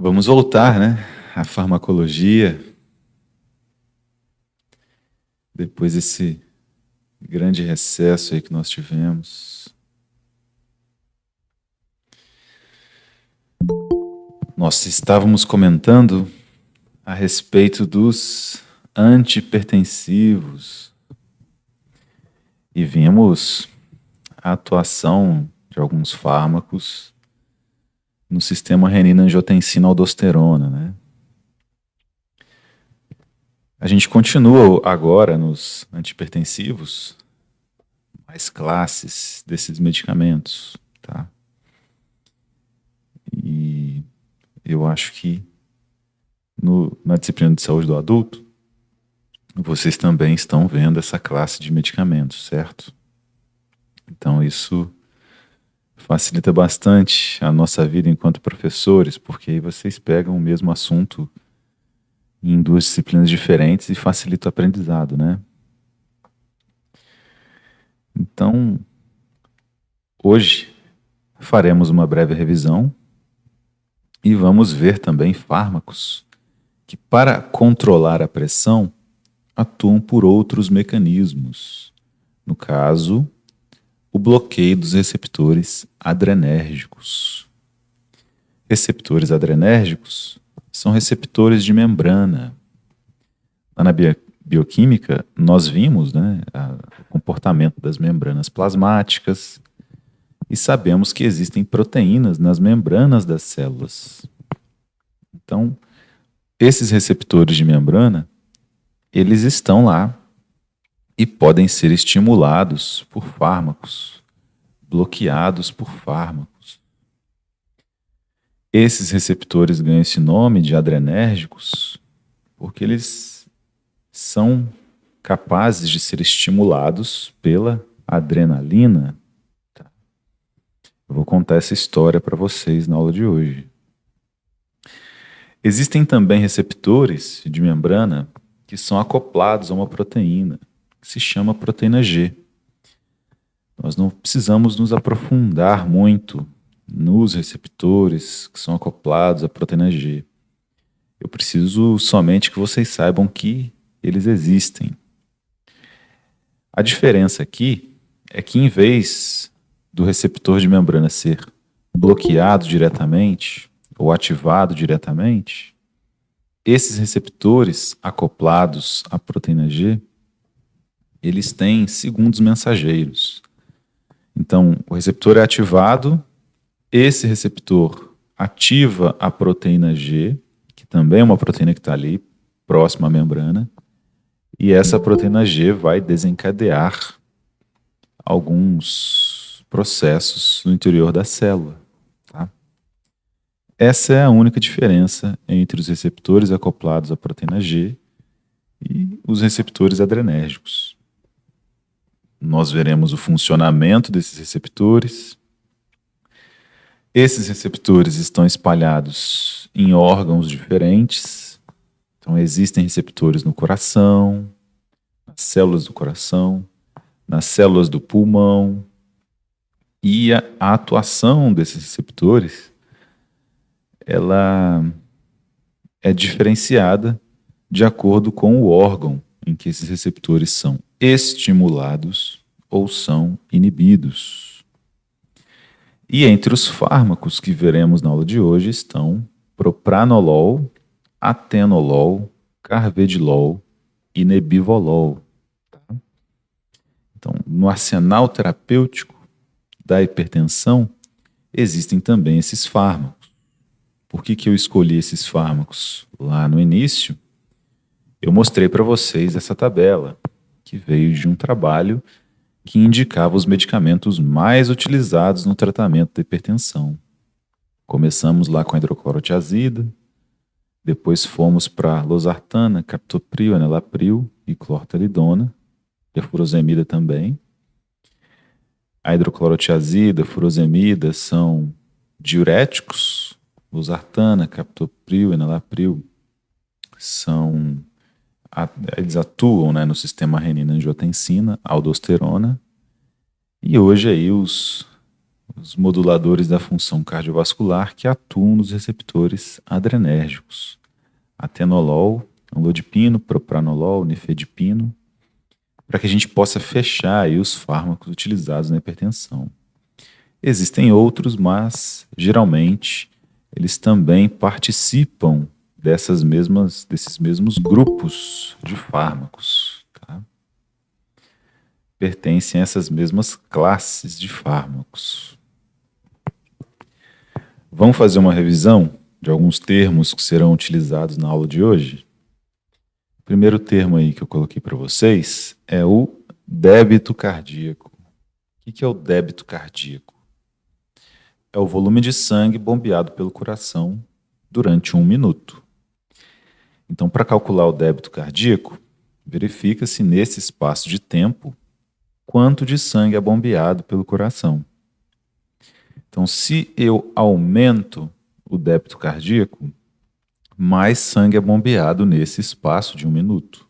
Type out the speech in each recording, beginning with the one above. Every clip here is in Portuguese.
Vamos voltar, né, à farmacologia, depois desse grande recesso aí que nós tivemos. Nós estávamos comentando a respeito dos antipertensivos e vimos a atuação de alguns fármacos no sistema renina-angiotensina-aldosterona, né? A gente continua agora nos antipertensivos, mais classes desses medicamentos, tá? E eu acho que na disciplina de saúde do adulto, vocês também estão vendo essa classe de medicamentos, certo? Então isso facilita bastante a nossa vida enquanto professores, porque aí vocês pegam o mesmo assunto em duas disciplinas diferentes e facilita o aprendizado, né? Então, hoje faremos uma breve revisão e vamos ver também fármacos que, para controlar a pressão, atuam por outros mecanismos. No caso, o bloqueio dos receptores adrenérgicos. Receptores adrenérgicos são receptores de membrana. Na bioquímica, nós vimos, né, o comportamento das membranas plasmáticas e sabemos que existem proteínas nas membranas das células. Então, esses receptores de membrana, eles estão lá e podem ser estimulados por fármacos, bloqueados por fármacos. Esses receptores ganham esse nome de adrenérgicos porque eles são capazes de ser estimulados pela adrenalina. Eu vou contar essa história para vocês na aula de hoje. Existem também receptores de membrana que são acoplados a uma proteína, que se chama proteína G. Nós não precisamos nos aprofundar muito nos receptores que são acoplados à proteína G. Eu preciso somente que vocês saibam que eles existem. A diferença aqui é que, em vez do receptor de membrana ser bloqueado diretamente ou ativado diretamente, esses receptores acoplados à proteína G, eles têm segundos mensageiros. Então, o receptor é ativado, esse receptor ativa a proteína G, que também é uma proteína que está ali, próxima à membrana, e essa proteína G vai desencadear alguns processos no interior da célula. Tá? Essa é a única diferença entre os receptores acoplados à proteína G e os receptores adrenérgicos. Nós veremos o funcionamento desses receptores. Esses receptores estão espalhados em órgãos diferentes. Então, existem receptores no coração, nas células do coração, nas células do pulmão. E a atuação desses receptores, ela é diferenciada de acordo com o órgão em que esses receptores são estimulados ou são inibidos. E entre os fármacos que veremos na aula de hoje estão propranolol, atenolol, carvedilol e nebivolol. Tá? Então, no arsenal terapêutico da hipertensão, existem também esses fármacos. Por que eu escolhi esses fármacos? Lá no início, eu mostrei para vocês essa tabela, que veio de um trabalho que indicava os medicamentos mais utilizados no tratamento da hipertensão. Começamos lá com a hidroclorotiazida, depois fomos para losartana, captopril, enalapril e clortalidona, e a furosemida também. A hidroclorotiazida, furosemida são diuréticos, losartana, captopril, enalapril eles atuam, né, no sistema renina-angiotensina, aldosterona, e hoje aí os os moduladores da função cardiovascular que atuam nos receptores adrenérgicos. Atenolol, amlodipino, propranolol, nifedipino, para que a gente possa fechar aí os fármacos utilizados na hipertensão. Existem outros, mas geralmente eles também participam desses mesmos grupos de fármacos. Tá? Pertencem a essas mesmas classes de fármacos. Vamos fazer uma revisão de alguns termos que serão utilizados na aula de hoje? O primeiro termo aí que eu coloquei para vocês é o débito cardíaco. O que é o débito cardíaco? É o volume de sangue bombeado pelo coração durante 1 minuto. Então, para calcular o débito cardíaco, verifica-se nesse espaço de tempo quanto de sangue é bombeado pelo coração. Então, se eu aumento o débito cardíaco, mais sangue é bombeado nesse espaço de 1 minuto.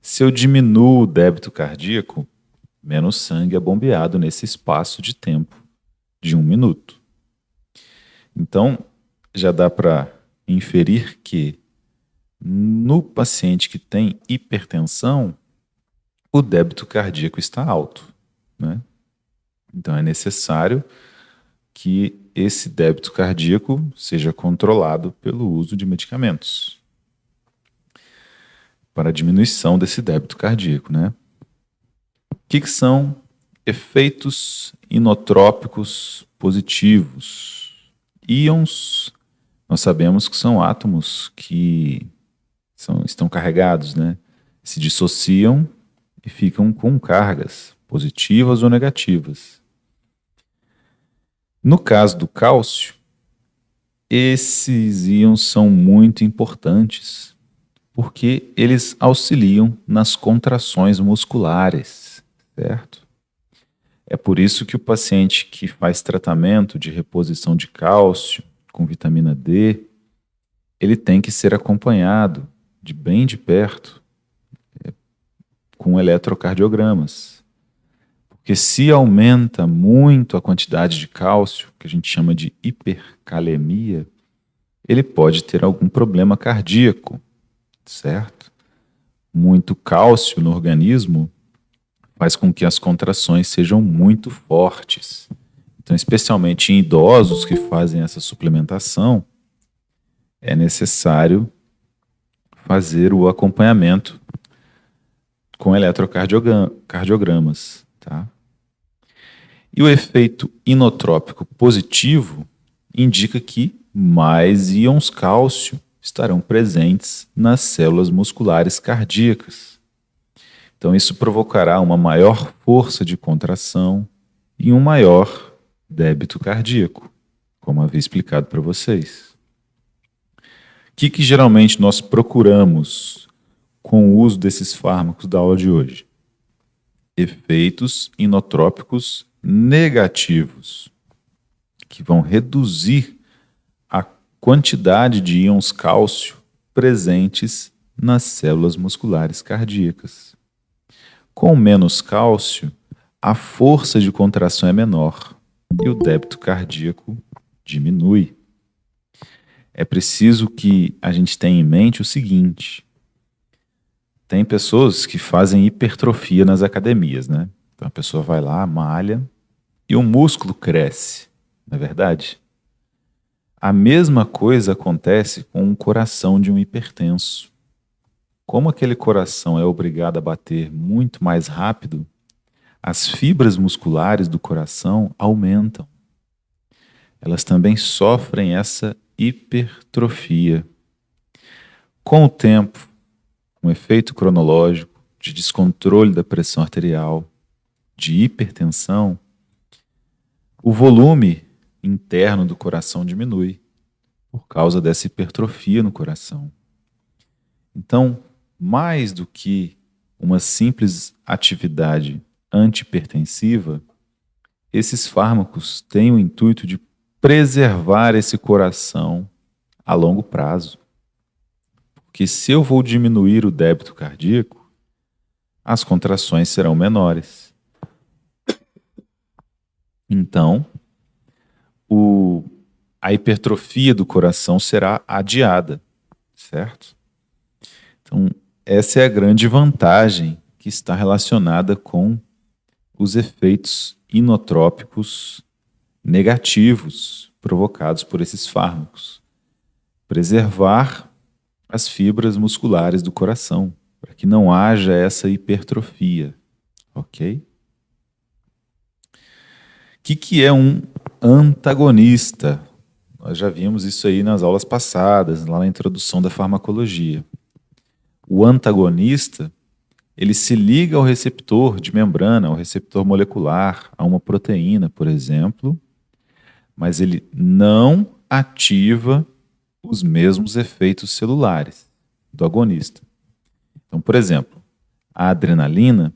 Se eu diminuo o débito cardíaco, menos sangue é bombeado nesse espaço de tempo de 1 minuto. Então, já dá para inferir que no paciente que tem hipertensão, o débito cardíaco está alto, né? Então, é necessário que esse débito cardíaco seja controlado pelo uso de medicamentos para a diminuição desse débito cardíaco, né? O que são efeitos inotrópicos positivos? Íons, nós sabemos que são átomos que estão carregados, né? Se dissociam e ficam com cargas positivas ou negativas. No caso do cálcio, esses íons são muito importantes porque eles auxiliam nas contrações musculares, certo? É por isso que o paciente que faz tratamento de reposição de cálcio com vitamina D, ele tem que ser acompanhado de bem de perto com eletrocardiogramas. Porque se aumenta muito a quantidade de cálcio, que a gente chama de hipercalemia, ele pode ter algum problema cardíaco, certo? Muito cálcio no organismo faz com que as contrações sejam muito fortes. Então, especialmente em idosos que fazem essa suplementação, é necessário fazer o acompanhamento com eletrocardiogramas, tá? E o efeito inotrópico positivo indica que mais íons cálcio estarão presentes nas células musculares cardíacas. Então, isso provocará uma maior força de contração e um maior débito cardíaco, como havia explicado para vocês. O que geralmente nós procuramos com o uso desses fármacos da aula de hoje? Efeitos inotrópicos negativos, que vão reduzir a quantidade de íons cálcio presentes nas células musculares cardíacas. Com menos cálcio, a força de contração é menor e o débito cardíaco diminui. É preciso que a gente tenha em mente o seguinte: tem pessoas que fazem hipertrofia nas academias, né? Então a pessoa vai lá, malha e o músculo cresce, não é verdade? A mesma coisa acontece com o coração de um hipertenso. Como aquele coração é obrigado a bater muito mais rápido, as fibras musculares do coração aumentam. Elas também sofrem essa hipertrofia. Com o tempo, um efeito cronológico de descontrole da pressão arterial, de hipertensão, o volume interno do coração diminui por causa dessa hipertrofia no coração. Então, mais do que uma simples atividade antihipertensiva, esses fármacos têm o intuito de preservar esse coração a longo prazo. Porque se eu vou diminuir o débito cardíaco, as contrações serão menores. Então, a hipertrofia do coração será adiada, certo? Então, essa é a grande vantagem que está relacionada com os efeitos inotrópicos negativos provocados por esses fármacos. Preservar as fibras musculares do coração, para que não haja essa hipertrofia, ok? O que é um antagonista? Nós já vimos isso aí nas aulas passadas, lá na introdução da farmacologia. O antagonista, ele se liga ao receptor de membrana, ao receptor molecular, a uma proteína, por exemplo, mas ele não ativa os mesmos efeitos celulares do agonista. Então, por exemplo, a adrenalina,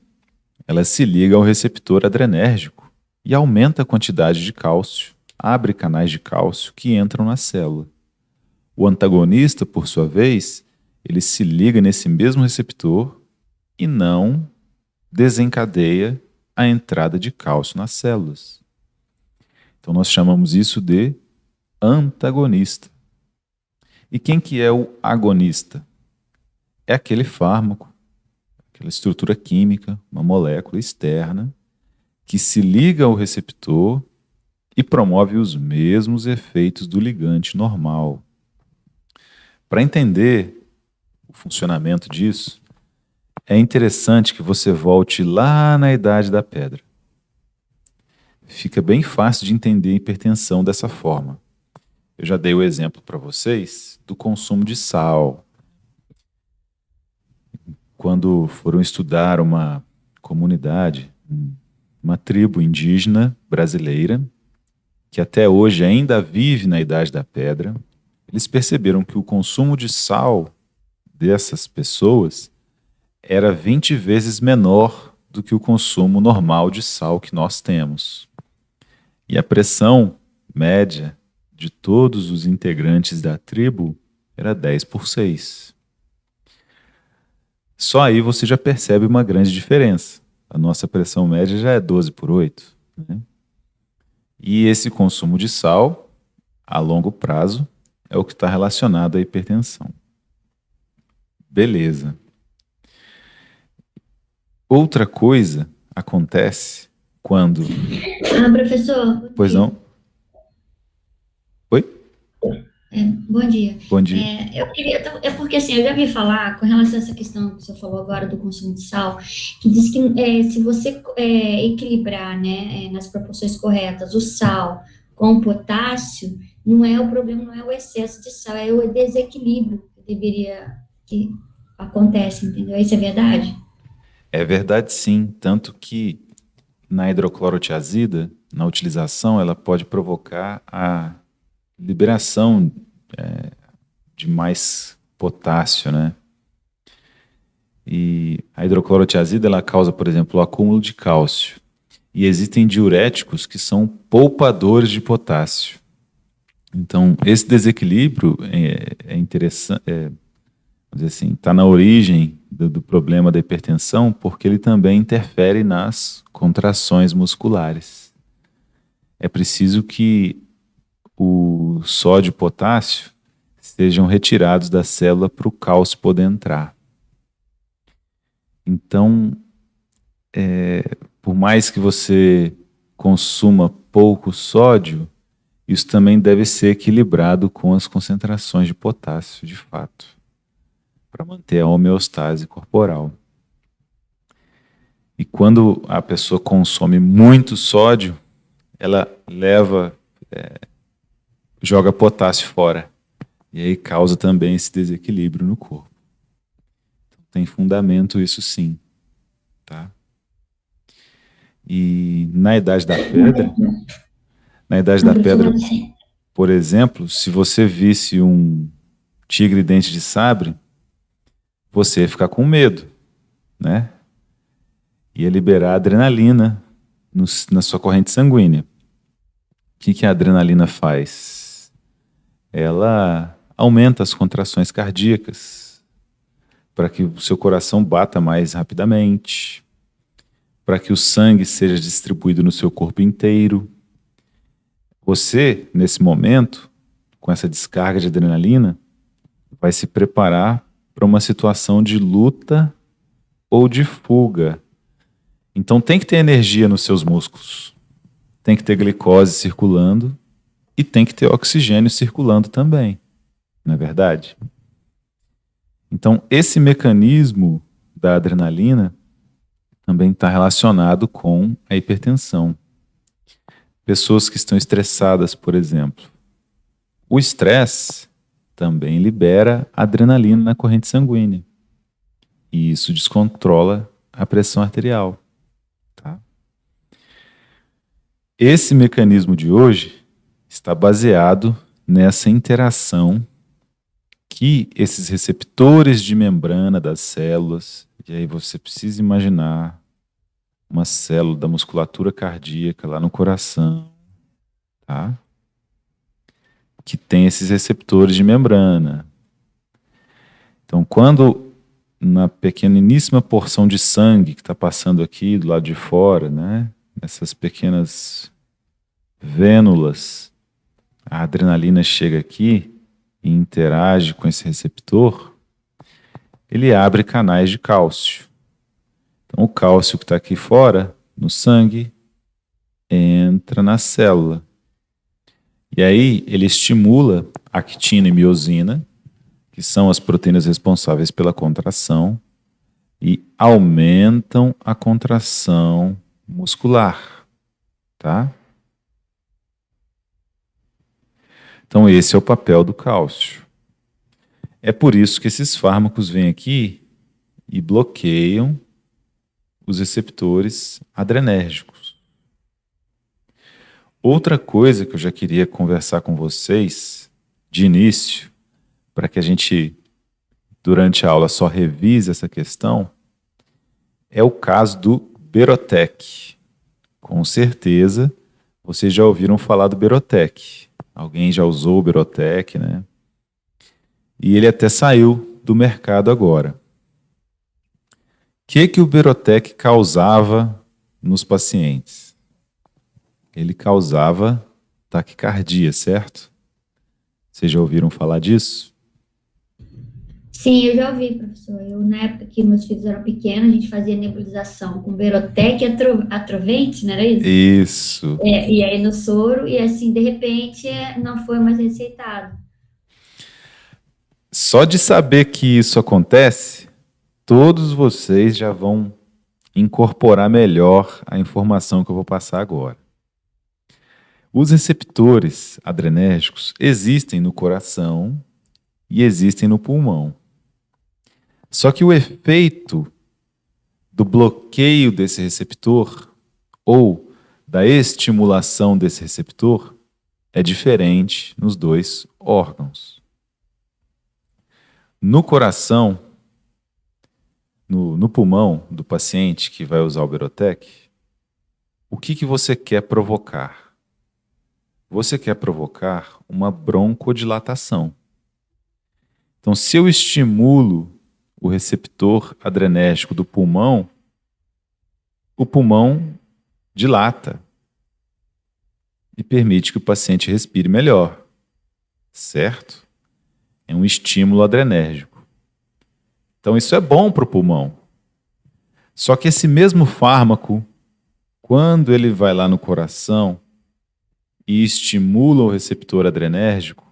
ela se liga ao receptor adrenérgico e aumenta a quantidade de cálcio, abre canais de cálcio que entram na célula. O antagonista, por sua vez, ele se liga nesse mesmo receptor e não desencadeia a entrada de cálcio nas células. Então nós chamamos isso de antagonista. E quem que é o agonista? É aquele fármaco, aquela estrutura química, uma molécula externa, que se liga ao receptor e promove os mesmos efeitos do ligante normal. Para entender o funcionamento disso, é interessante que você volte lá na Idade da Pedra. Fica bem fácil de entender a hipertensão dessa forma. Eu já dei o exemplo para vocês do consumo de sal. Quando foram estudar uma comunidade, uma tribo indígena brasileira, que até hoje ainda vive na Idade da Pedra, eles perceberam que o consumo de sal dessas pessoas era 20 vezes menor do que o consumo normal de sal que nós temos. E a pressão média de todos os integrantes da tribo era 10/6. Só aí você já percebe uma grande diferença. A nossa pressão média já é 12/8. Né? E esse consumo de sal, a longo prazo, é o que está relacionado à hipertensão. Beleza. Outra coisa acontece quando... Professor. Pois não? Oi? Bom dia. Bom dia. Eu queria, é porque assim, eu já vi falar com relação a essa questão que o senhor falou agora do consumo de sal, que diz que se você equilibrar, né, nas proporções corretas, o sal com o potássio, não é o problema, não é o excesso de sal, é o desequilíbrio que acontece, entendeu? Isso é verdade? É verdade, sim. Tanto que na hidroclorotiazida, na utilização, ela pode provocar a liberação de mais potássio, né? E a hidroclorotiazida, ela causa, por exemplo, o acúmulo de cálcio. E existem diuréticos que são poupadores de potássio. Então, esse desequilíbrio é interessante, vamos dizer assim, está na origem do problema da hipertensão, porque ele também interfere nas contrações musculares. É preciso que o sódio e o potássio sejam retirados da célula para o cálcio poder entrar. Então, por mais que você consuma pouco sódio, isso também deve ser equilibrado com as concentrações de potássio, de fato, para manter a homeostase corporal. E quando a pessoa consome muito sódio, ela joga potássio fora. E aí causa também esse desequilíbrio no corpo. Então, tem fundamento isso sim. Tá? E na Idade da Pedra, por exemplo, se você visse um tigre dente de sabre, você ia ficar com medo, né? Ia liberar adrenalina na sua corrente sanguínea. O que a adrenalina faz? Ela aumenta as contrações cardíacas para que o seu coração bata mais rapidamente, para que o sangue seja distribuído no seu corpo inteiro. Você, nesse momento, com essa descarga de adrenalina, vai se preparar para uma situação de luta ou de fuga. Então tem que ter energia nos seus músculos. Tem que ter glicose circulando e tem que ter oxigênio circulando também. Não é verdade? Então esse mecanismo da adrenalina também está relacionado com a hipertensão. Pessoas que estão estressadas, por exemplo. O estresse também libera adrenalina na corrente sanguínea. E isso descontrola a pressão arterial. Tá? Esse mecanismo de hoje está baseado nessa interação que esses receptores de membrana das células, e aí você precisa imaginar uma célula da musculatura cardíaca lá no coração, tá? Que tem esses receptores de membrana. Então, quando na pequeníssima porção de sangue que está passando aqui do lado de fora, né? Essas pequenas vênulas, a adrenalina chega aqui e interage com esse receptor, ele abre canais de cálcio. Então, o cálcio que está aqui fora, no sangue, entra na célula. E aí, ele estimula actina e miosina, que são as proteínas responsáveis pela contração, e aumentam a contração muscular. Tá? Então, esse é o papel do cálcio. É por isso que esses fármacos vêm aqui e bloqueiam os receptores adrenérgicos. Outra coisa que eu já queria conversar com vocês de início, para que a gente, durante a aula, só revise essa questão, é o caso do Berotec. Com certeza, vocês já ouviram falar do Berotec. Alguém já usou o Berotec, né? E ele até saiu do mercado agora. O que o Berotec causava nos pacientes? Ele causava taquicardia, certo? Vocês já ouviram falar disso? Sim, eu já ouvi, professor. Eu, na época que meus filhos eram pequenos, a gente fazia nebulização com Berotec e Atrovente, não era isso? Isso. E aí no soro, e assim, de repente, não foi mais receitado. Só de saber que isso acontece, todos vocês já vão incorporar melhor a informação que eu vou passar agora. Os receptores adrenérgicos existem no coração e existem no pulmão. Só que o efeito do bloqueio desse receptor ou da estimulação desse receptor é diferente nos dois órgãos. No coração, no pulmão do paciente que vai usar o Berotec, o que você quer provocar? Você quer provocar uma broncodilatação. Então, se eu estimulo o receptor adrenérgico do pulmão, o pulmão dilata e permite que o paciente respire melhor, certo? É um estímulo adrenérgico. Então isso é bom para o pulmão. Só que esse mesmo fármaco, quando ele vai lá no coração e estimula o receptor adrenérgico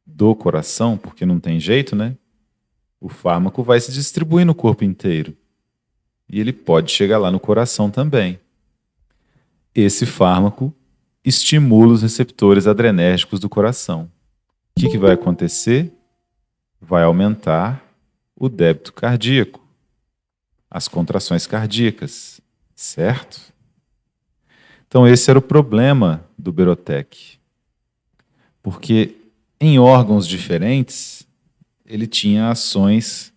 do coração, porque não tem jeito, né? O fármaco vai se distribuir no corpo inteiro. E ele pode chegar lá no coração também. Esse fármaco estimula os receptores adrenérgicos do coração. O que vai acontecer? Vai aumentar o débito cardíaco, as contrações cardíacas, certo? Então esse era o problema do Berotec. Porque em órgãos diferentes, ele tinha ações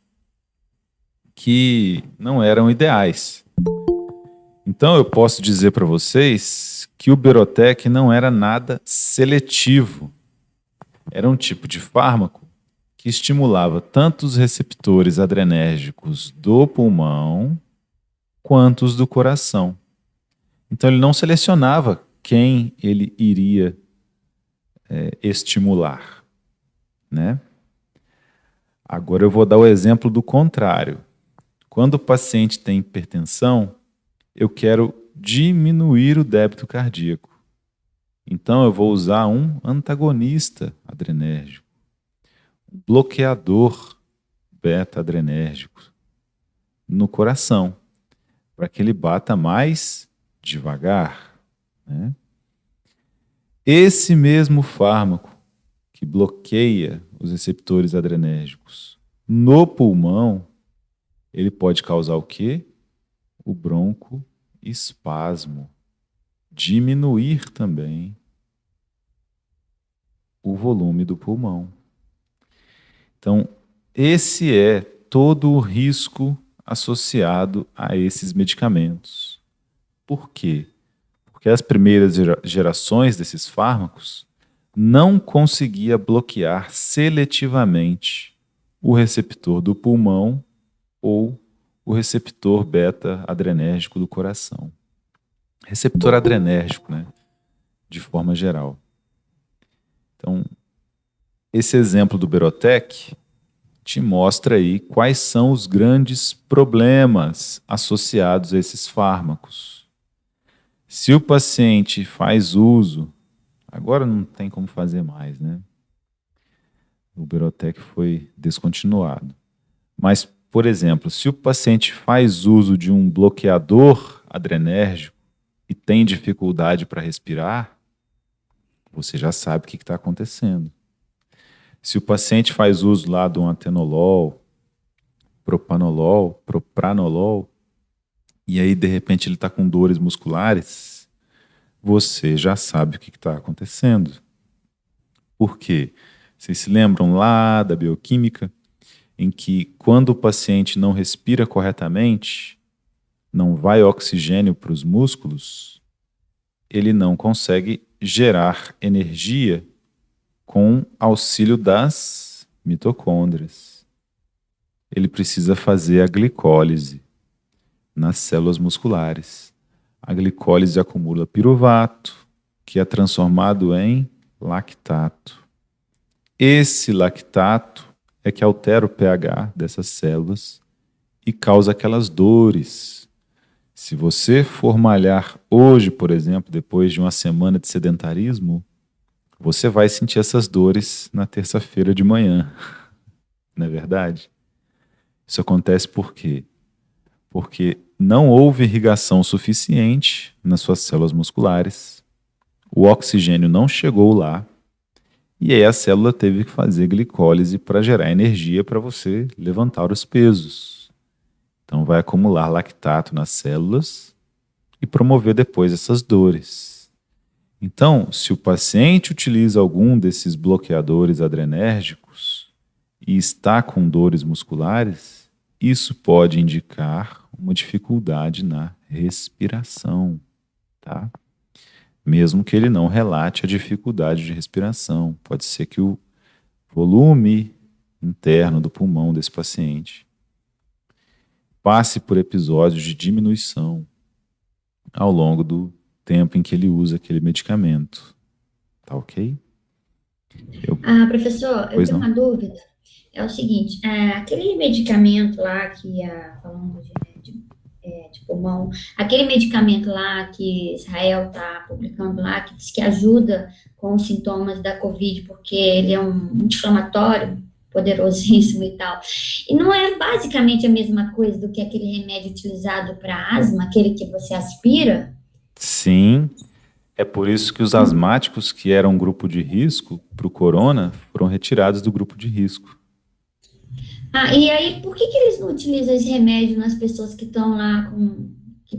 que não eram ideais. Então eu posso dizer para vocês que o Berotec não era nada seletivo. Era um tipo de fármaco que estimulava tanto os receptores adrenérgicos do pulmão quanto os do coração. Então ele não selecionava quem ele iria estimular, né? Agora eu vou dar o exemplo do contrário. Quando o paciente tem hipertensão, eu quero diminuir o débito cardíaco. Então eu vou usar um antagonista adrenérgico, um bloqueador beta-adrenérgico no coração, para que ele bata mais devagar, né? Esse mesmo fármaco que bloqueia os receptores adrenérgicos no pulmão, ele pode causar o quê? O broncoespasmo. Diminuir também o volume do pulmão. Então, esse é todo o risco associado a esses medicamentos. Por quê? Porque as primeiras gerações desses fármacos não conseguia bloquear seletivamente o receptor do pulmão ou o receptor beta-adrenérgico do coração. Receptor adrenérgico, né? De forma geral. Então, esse exemplo do Berotec te mostra aí quais são os grandes problemas associados a esses fármacos. Se o paciente faz uso, agora não tem como fazer mais, né? O Berotec foi descontinuado. Mas, por exemplo, se o paciente faz uso de um bloqueador adrenérgico e tem dificuldade para respirar, você já sabe o que está acontecendo. Se o paciente faz uso lá de um atenolol, propranolol, e aí de repente ele está com dores musculares, você já sabe o que está acontecendo. Por quê? Vocês se lembram lá da bioquímica, em que quando o paciente não respira corretamente, não vai oxigênio para os músculos, ele não consegue gerar energia com auxílio das mitocôndrias. Ele precisa fazer a glicólise nas células musculares. A glicólise acumula piruvato, que é transformado em lactato. Esse lactato é que altera o pH dessas células e causa aquelas dores. Se você for malhar hoje, por exemplo, depois de uma semana de sedentarismo, você vai sentir essas dores na terça-feira de manhã. Não é verdade? Isso acontece por quê? Porque não houve irrigação suficiente nas suas células musculares, o oxigênio não chegou lá, e aí a célula teve que fazer glicólise para gerar energia para você levantar os pesos. Então vai acumular lactato nas células e promover depois essas dores. Então, se o paciente utiliza algum desses bloqueadores adrenérgicos e está com dores musculares, isso pode indicar uma dificuldade na respiração, tá? Mesmo que ele não relate a dificuldade de respiração. Pode ser que o volume interno do pulmão desse paciente passe por episódios de diminuição ao longo do tempo em que ele usa aquele medicamento. Tá ok? Professor, eu tenho uma dúvida. É o seguinte, aquele medicamento lá que, falando de pulmão, aquele medicamento lá que Israel está publicando lá, que diz que ajuda com os sintomas da Covid, porque ele é um anti-inflamatório poderosíssimo e tal. E não é basicamente a mesma coisa do que aquele remédio utilizado para asma, aquele que você aspira? Sim, é por isso que os asmáticos, que eram um grupo de risco para o corona, foram retirados do grupo de risco. E aí, por que eles não utilizam esse remédio nas pessoas que estão lá que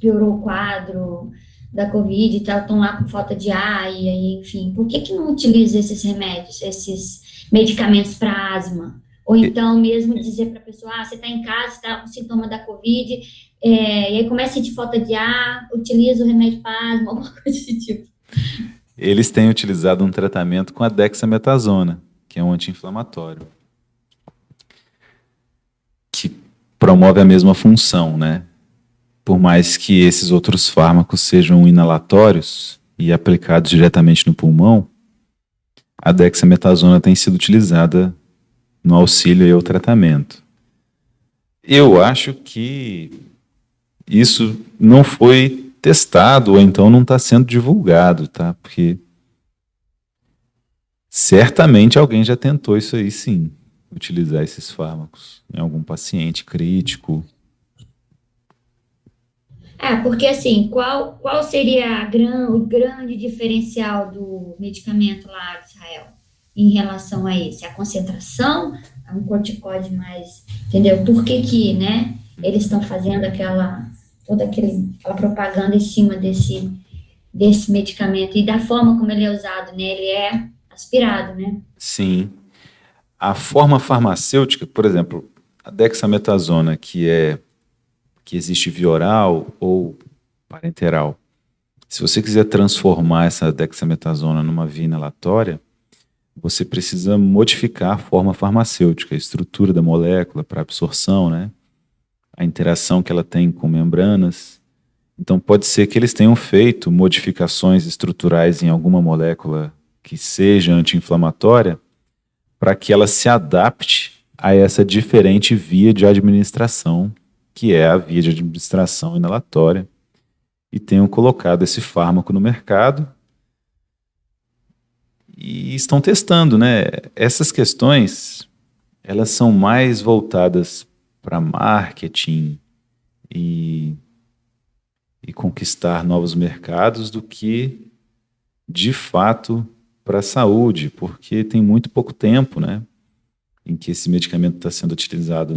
piorou o quadro da Covid e tal, estão lá com falta de ar, e aí, enfim, por que não utiliza esses remédios, esses medicamentos para asma? Ou então mesmo dizer para a pessoa, você está em casa, está com sintoma da Covid, e aí começa a sentir falta de ar, utiliza o remédio para asma, alguma coisa desse tipo. Eles têm utilizado um tratamento com a dexametasona, que é um anti-inflamatório, que promove a mesma função, né? Por mais que esses outros fármacos sejam inalatórios e aplicados diretamente no pulmão, a dexametasona tem sido utilizada no auxílio e ao tratamento. Eu acho que isso não foi testado ou então não está sendo divulgado, tá? Porque certamente alguém já tentou isso aí, sim, utilizar esses fármacos em algum paciente crítico. Porque assim, qual seria o grande diferencial do medicamento lá de Israel em relação a esse? A concentração, a um corticóide mais, entendeu? Por que, né, eles estão fazendo aquela propaganda em cima desse medicamento e da forma como ele é usado, né? Ele é aspirado, né? Sim. A forma farmacêutica, por exemplo, a dexametasona, que existe via oral ou parenteral. Se você quiser transformar essa dexametasona numa via inalatória, você precisa modificar a forma farmacêutica, a estrutura da molécula para absorção, né? A interação que ela tem com membranas. Então pode ser que eles tenham feito modificações estruturais em alguma molécula que seja anti-inflamatória para que ela se adapte a essa diferente via de administração, que é a via de administração inalatória, e tenham colocado esse fármaco no mercado e estão testando, né? Essas questões, elas são mais voltadas para marketing e, e conquistar novos mercados do que, de fato, para a saúde, porque tem muito pouco tempo, né, em que esse medicamento está sendo utilizado.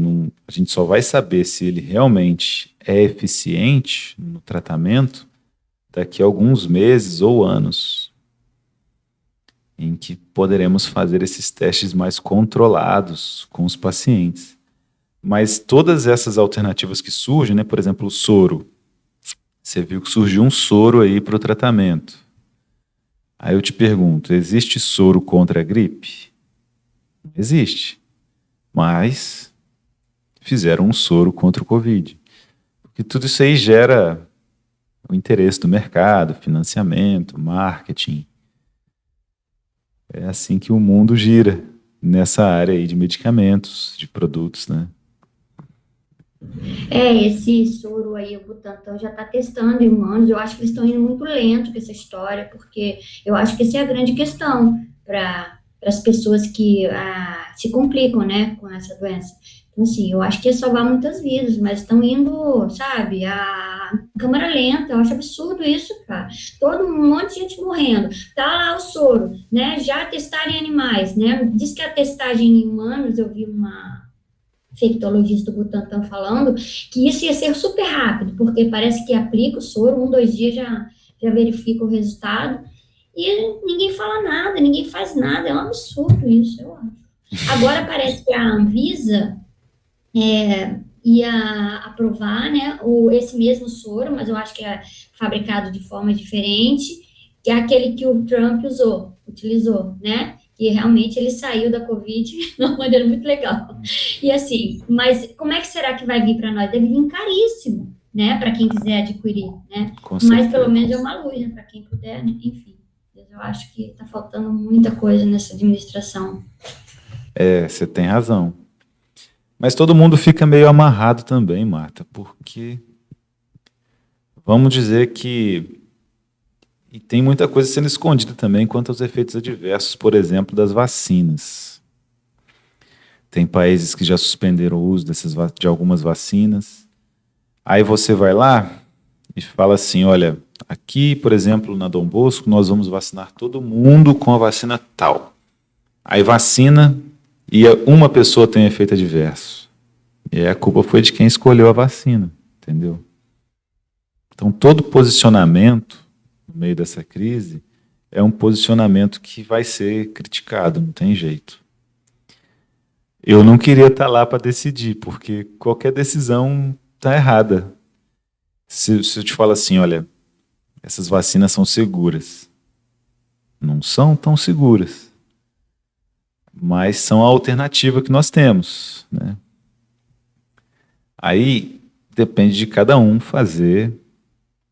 A gente só vai saber se ele realmente é eficiente no tratamento daqui a alguns meses ou anos, em que poderemos fazer esses testes mais controlados com os pacientes. Mas todas essas alternativas que surgem, né, por exemplo, o soro. Você viu que surgiu um soro aí para o tratamento. Aí eu te pergunto, existe soro contra a gripe? Não existe. Mas fizeram um soro contra o Covid. Porque tudo isso aí gera o interesse do mercado, financiamento, marketing. É assim que o mundo gira nessa área aí de medicamentos, de produtos, né? Esse soro aí, o Butantan já está testando em humanos. Eu acho que eles estão indo muito lento com essa história, porque eu acho que essa é a grande questão para as pessoas que se complicam, né, com essa doença. Então, assim, eu acho que ia salvar muitas vidas, mas estão indo, sabe, a câmera lenta. Eu acho absurdo isso, cara. Todo um monte de gente morrendo. Tá lá o soro, né? Já testaram em animais, né? Diz que a testagem em humanos, eu vi uma infectologista do Butantan falando que isso ia ser super rápido, porque parece que aplica o soro, 1, 2 dias já verifica o resultado, e ninguém fala nada, ninguém faz nada, é um absurdo isso, eu acho. Agora parece que a Anvisa ia aprovar, né, esse mesmo soro, mas eu acho que é fabricado de forma diferente, que é aquele que o Trump utilizou, né, que realmente ele saiu da Covid de uma maneira muito legal. E assim, mas como é que será que vai vir para nós? Deve vir caríssimo, né, para quem quiser adquirir, né, mas pelo menos é uma luz, né, para quem puder, né, enfim. Eu acho que está faltando muita coisa nessa administração. Você tem razão. Mas todo mundo fica meio amarrado também, Marta, porque vamos dizer que e tem muita coisa sendo escondida também quanto aos efeitos adversos, por exemplo, das vacinas. Tem países que já suspenderam o uso de algumas vacinas. Aí você vai lá e fala assim, olha, aqui, por exemplo, na Dom Bosco, nós vamos vacinar todo mundo com a vacina tal. Aí vacina e uma pessoa tem efeito adverso. E aí a culpa foi de quem escolheu a vacina, entendeu? Então todo posicionamento no meio dessa crise é um posicionamento que vai ser criticado, não tem jeito. Eu não queria estar lá para decidir, porque qualquer decisão está errada. Se eu te falo assim, olha, essas vacinas são seguras. Não são tão seguras, mas são a alternativa que nós temos, né? Aí depende de cada um fazer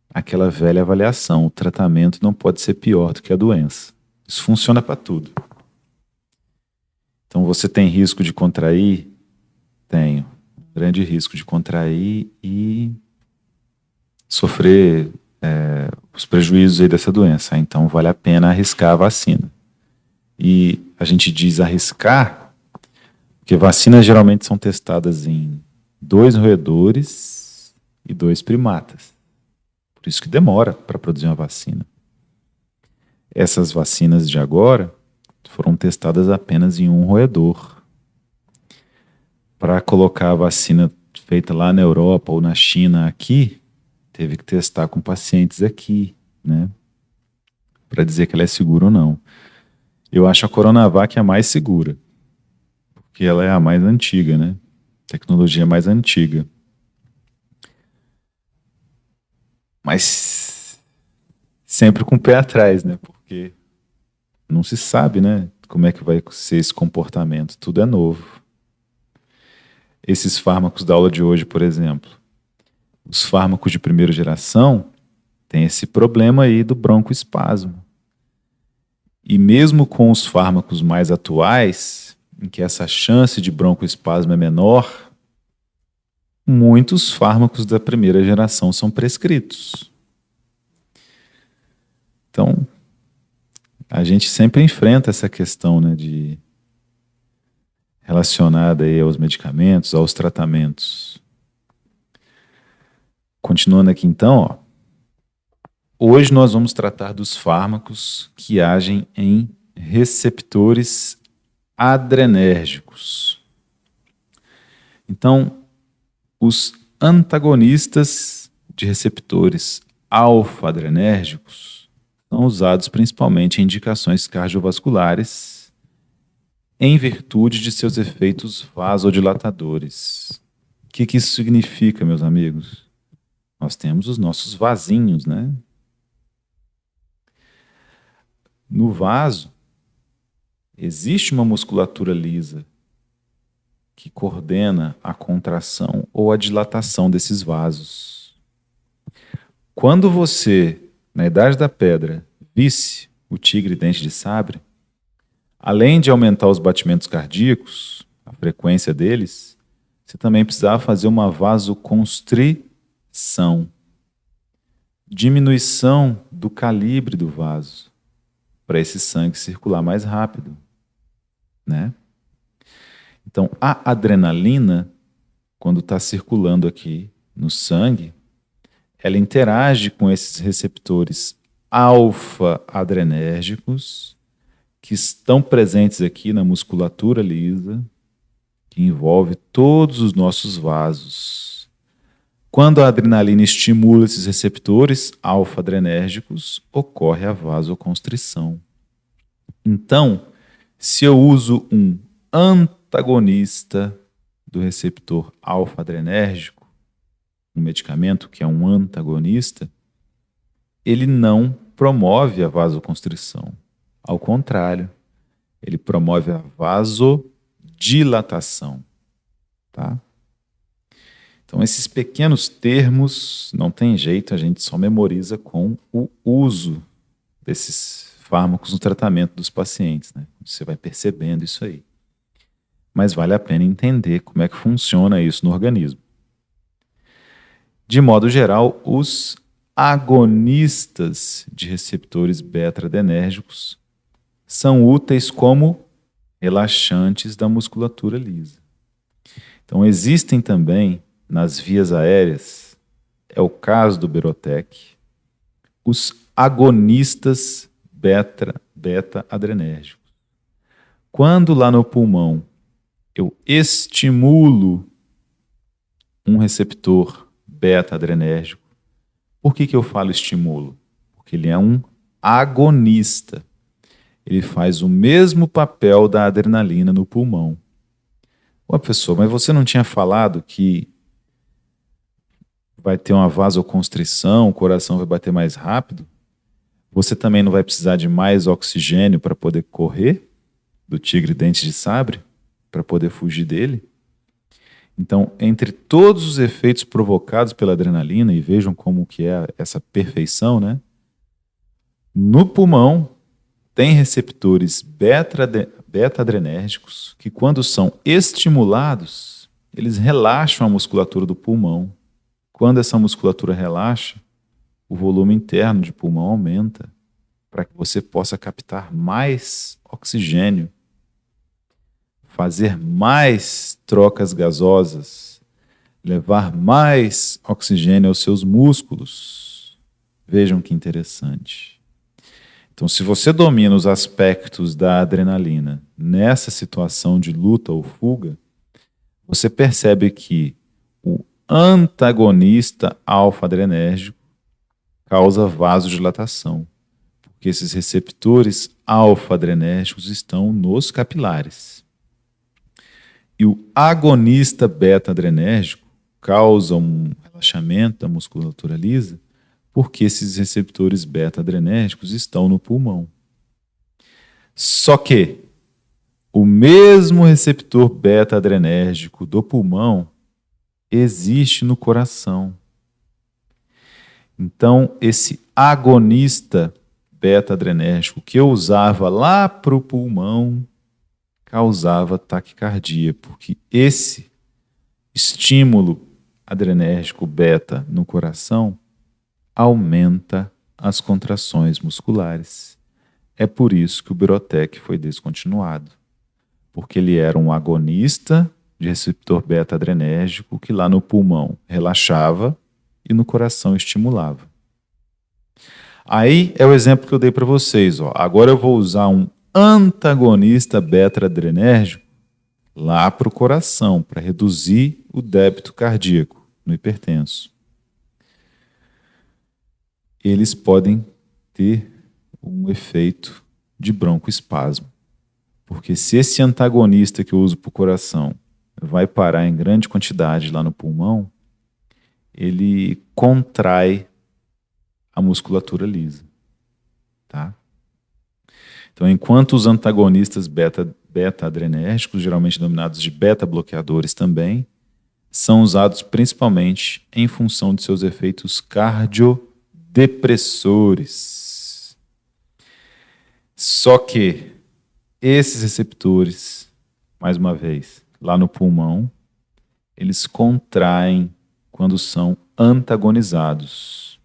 aquela velha avaliação. O tratamento não pode ser pior do que a doença. Isso funciona para tudo. Então, você tem risco de contrair? Tenho. Grande risco de contrair e sofrer os prejuízos aí dessa doença. Então, vale a pena arriscar a vacina. E a gente diz arriscar, porque vacinas geralmente são testadas em 2 roedores e 2 primatas. Por isso que demora para produzir uma vacina. Essas vacinas de agora foram testadas apenas em 1 roedor. Para colocar a vacina feita lá na Europa ou na China aqui, teve que testar com pacientes aqui, né? Para dizer que ela é segura ou não. Eu acho a Coronavac a mais segura, porque ela é a mais antiga, né? Tecnologia mais antiga. Mas sempre com o pé atrás, né? Porque não se sabe, né? Como é que vai ser esse comportamento. Tudo é novo. Esses fármacos da aula de hoje, por exemplo, os fármacos de primeira geração têm esse problema aí do broncoespasmo. E mesmo com os fármacos mais atuais, em que essa chance de broncoespasmo é menor, muitos fármacos da primeira geração são prescritos. Então, a gente sempre enfrenta essa questão, né, relacionada aí aos medicamentos, aos tratamentos. Continuando aqui então, ó. Hoje nós vamos tratar dos fármacos que agem em receptores adrenérgicos. Então, os antagonistas de receptores alfa-adrenérgicos são usados principalmente em indicações cardiovasculares em virtude de seus efeitos vasodilatadores. O que isso significa, meus amigos? Nós temos os nossos vasinhos, né? No vaso, existe uma musculatura lisa que coordena a contração ou a dilatação desses vasos. Quando você, na Idade da Pedra, visse o tigre dente de sabre, além de aumentar os batimentos cardíacos, a frequência deles, você também precisava fazer uma vasoconstrição, diminuição do calibre do vaso, para esse sangue circular mais rápido, né? Então, a adrenalina, quando está circulando aqui no sangue, ela interage com esses receptores alfa-adrenérgicos que estão presentes aqui na musculatura lisa, que envolve todos os nossos vasos. Quando a adrenalina estimula esses receptores alfa-adrenérgicos, ocorre a vasoconstrição. Então, se eu uso um antagonista do receptor alfa-adrenérgico, um medicamento que é um antagonista, ele não promove a vasoconstrição. Ao contrário, ele promove a vasodilatação. Tá? Então, esses pequenos termos, não tem jeito, a gente só memoriza com o uso desses fármacos no tratamento dos pacientes, né? Você vai percebendo isso aí. Mas vale a pena entender como é que funciona isso no organismo. De modo geral, os agonistas de receptores beta-adrenérgicos são úteis como relaxantes da musculatura lisa. Então, existem também nas vias aéreas, é o caso do Berotec, os agonistas beta-adrenérgicos. Quando lá no pulmão eu estimulo um receptor beta-adrenérgico, por que eu falo estimulo? Porque ele é um agonista. Ele faz o mesmo papel da adrenalina no pulmão. Ô, professor, mas você não tinha falado que vai ter uma vasoconstrição, o coração vai bater mais rápido? Você também não vai precisar de mais oxigênio para poder correr do tigre dente de sabre, para poder fugir dele? Então, entre todos os efeitos provocados pela adrenalina, e vejam como que é essa perfeição, né? No pulmão tem receptores beta-adrenérgicos que, quando são estimulados, eles relaxam a musculatura do pulmão. Quando essa musculatura relaxa, o volume interno de pulmão aumenta para que você possa captar mais oxigênio, fazer mais trocas gasosas, levar mais oxigênio aos seus músculos. Vejam que interessante. Então, se você domina os aspectos da adrenalina nessa situação de luta ou fuga, você percebe que o antagonista alfa-adrenérgico causa vasodilatação, porque esses receptores alfa-adrenérgicos estão nos capilares. E o agonista beta-adrenérgico causa um relaxamento da musculatura lisa, porque esses receptores beta-adrenérgicos estão no pulmão. Só que o mesmo receptor beta-adrenérgico do pulmão existe no coração. Então, esse agonista beta-adrenérgico que eu usava lá para o pulmão causava taquicardia, porque esse estímulo adrenérgico beta no coração aumenta as contrações musculares. É por isso que o Birotec foi descontinuado, porque ele era um agonista de receptor beta-adrenérgico que lá no pulmão relaxava e no coração estimulava. Aí é o exemplo que eu dei para vocês. Agora eu vou usar um antagonista beta-adrenérgico lá para o coração, para reduzir o débito cardíaco no hipertenso. Eles podem ter um efeito de broncoespasmo. Porque se esse antagonista que eu uso para o coração vai parar em grande quantidade lá no pulmão, ele contrai a musculatura lisa. Tá? Então, enquanto os antagonistas beta-adrenérgicos, geralmente denominados de beta-bloqueadores também, são usados principalmente em função de seus efeitos cardiodepressores. Só que esses receptores, mais uma vez, lá no pulmão, eles contraem quando são antagonizados.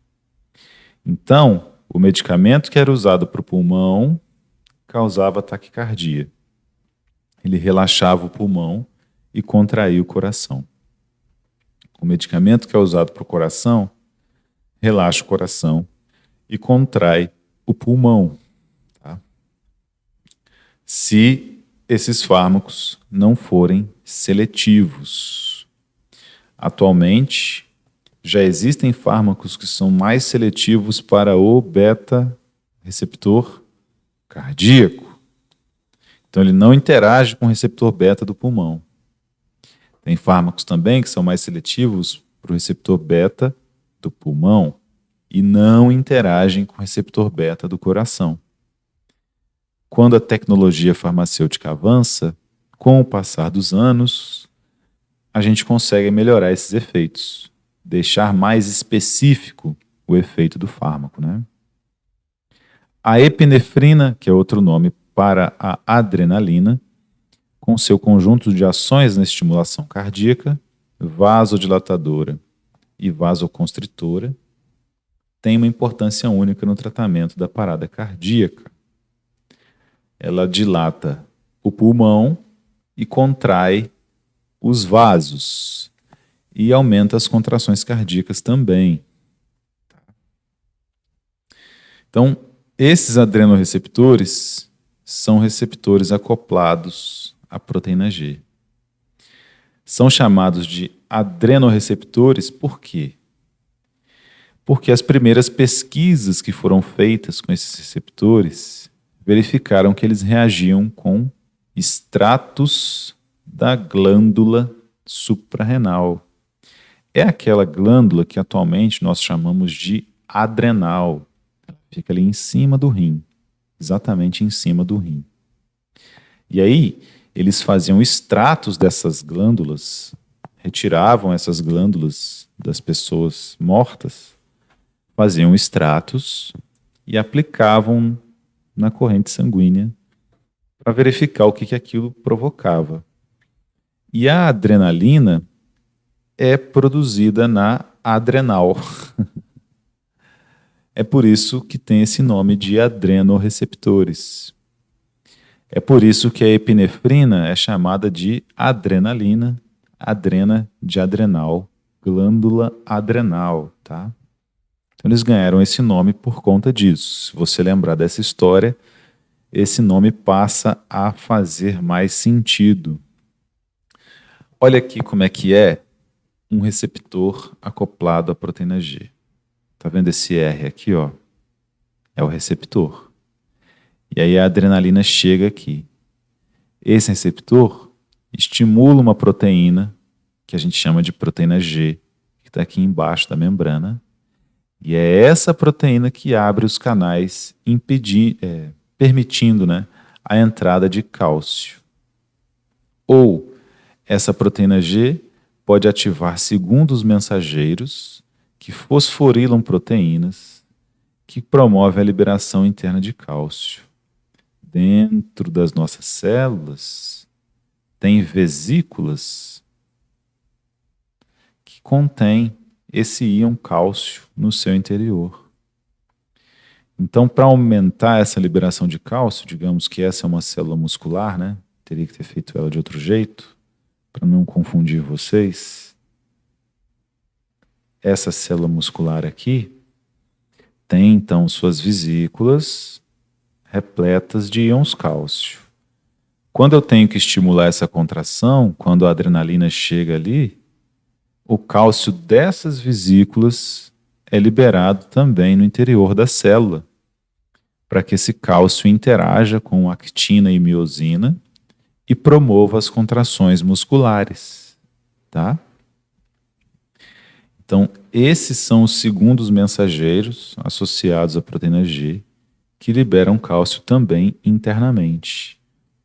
Então, o medicamento que era usado para o pulmão causava taquicardia. Ele relaxava o pulmão e contraía o coração. O medicamento que é usado para o coração relaxa o coração e contrai o pulmão. Tá? Se esses fármacos não forem seletivos. Atualmente, já existem fármacos que são mais seletivos para o beta-receptor cardíaco. Então, ele não interage com o receptor beta do pulmão. Tem fármacos também que são mais seletivos para o receptor beta do pulmão e não interagem com o receptor beta do coração. Quando a tecnologia farmacêutica avança, com o passar dos anos, a gente consegue melhorar esses efeitos, deixar mais específico o efeito do fármaco, né? A epinefrina, que é outro nome para a adrenalina, com seu conjunto de ações na estimulação cardíaca, vasodilatadora e vasoconstritora, tem uma importância única no tratamento da parada cardíaca. Ela dilata o pulmão e contrai os vasos e aumenta as contrações cardíacas também. Então, esses adrenoreceptores são receptores acoplados à proteína G. São chamados de adrenoreceptores por quê? Porque as primeiras pesquisas que foram feitas com esses receptores verificaram que eles reagiam com extratos da glândula suprarrenal. É aquela glândula que atualmente nós chamamos de adrenal. Ela fica ali em cima do rim, exatamente em cima do rim. E aí, eles faziam extratos dessas glândulas, retiravam essas glândulas das pessoas mortas, faziam extratos e aplicavam na corrente sanguínea para verificar o que aquilo provocava. E a adrenalina é produzida na adrenal. É por isso que tem esse nome de adrenorreceptores. É por isso que a epinefrina é chamada de adrenalina, adrena de adrenal, glândula adrenal, tá? Então eles ganharam esse nome por conta disso. Se você lembrar dessa história, esse nome passa a fazer mais sentido. Olha aqui como é que é um receptor acoplado à proteína G. Tá vendo esse R aqui, ó? É o receptor. E aí a adrenalina chega aqui. Esse receptor estimula uma proteína, que a gente chama de proteína G, que está aqui embaixo da membrana. E é essa proteína que abre os canais, permitindo, né, a entrada de cálcio. Ou essa proteína G pode ativar segundos mensageiros que fosforilam proteínas, que promove a liberação interna de cálcio. Dentro das nossas células tem vesículas que contêm esse íon cálcio no seu interior. Então, para aumentar essa liberação de cálcio, digamos que essa é uma célula muscular, né? Teria que ter feito ela de outro jeito, para não confundir vocês. Essa célula muscular aqui tem, então, suas vesículas repletas de íons cálcio. Quando eu tenho que estimular essa contração, quando a adrenalina chega ali, o cálcio dessas vesículas é liberado também no interior da célula, para que esse cálcio interaja com actina e miosina e promova as contrações musculares, tá? Então, esses são os segundos mensageiros associados à proteína G, que liberam cálcio também internamente.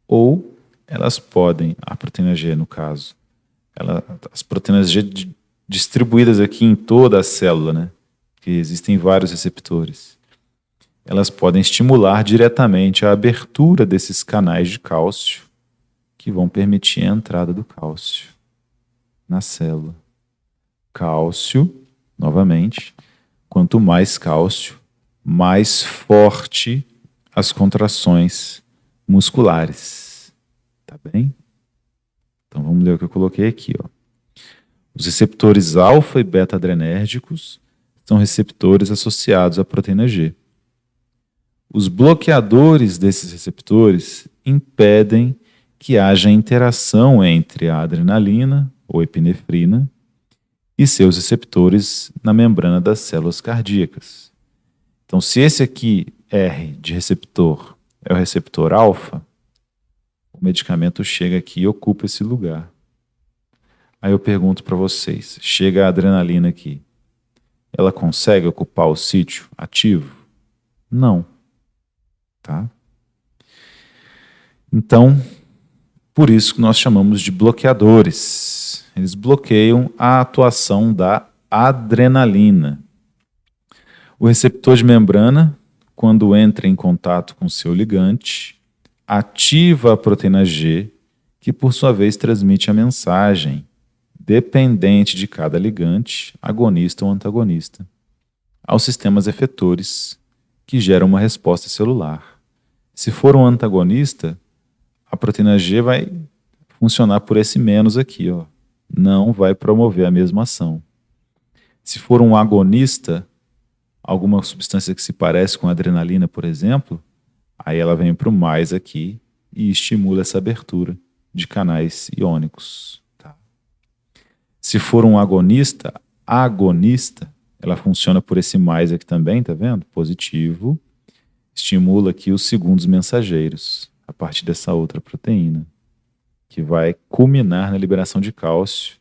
Ou elas podem, a proteína G no caso, as proteínas G distribuídas aqui em toda a célula, né? Que existem vários receptores. Elas podem estimular diretamente a abertura desses canais de cálcio que vão permitir a entrada do cálcio na célula. Cálcio, novamente, quanto mais cálcio, mais forte as contrações musculares. Tá bem? Então vamos ler o que eu coloquei aqui, ó. Os receptores alfa e beta adrenérgicos são receptores associados à proteína G. Os bloqueadores desses receptores impedem que haja interação entre a adrenalina, ou epinefrina, e seus receptores na membrana das células cardíacas. Então, se esse aqui, R de receptor, é o receptor alfa, o medicamento chega aqui e ocupa esse lugar. Aí eu pergunto para vocês, chega a adrenalina aqui, ela consegue ocupar o sítio ativo? Não. Tá? Então, por isso que nós chamamos de bloqueadores. Eles bloqueiam a atuação da adrenalina. O receptor de membrana, quando entra em contato com seu ligante, ativa a proteína G, que por sua vez transmite a mensagem, dependente de cada ligante, agonista ou antagonista, aos sistemas efetores, que geram uma resposta celular. Se for um antagonista, a proteína G vai funcionar por esse menos aqui, ó. Não vai promover a mesma ação. Se for um agonista, alguma substância que se parece com a adrenalina, por exemplo, aí ela vem para o mais aqui e estimula essa abertura de canais iônicos. Tá? Se for um agonista, ela funciona por esse mais aqui também, tá vendo? Positivo. Estimula aqui os segundos mensageiros, a partir dessa outra proteína, que vai culminar na liberação de cálcio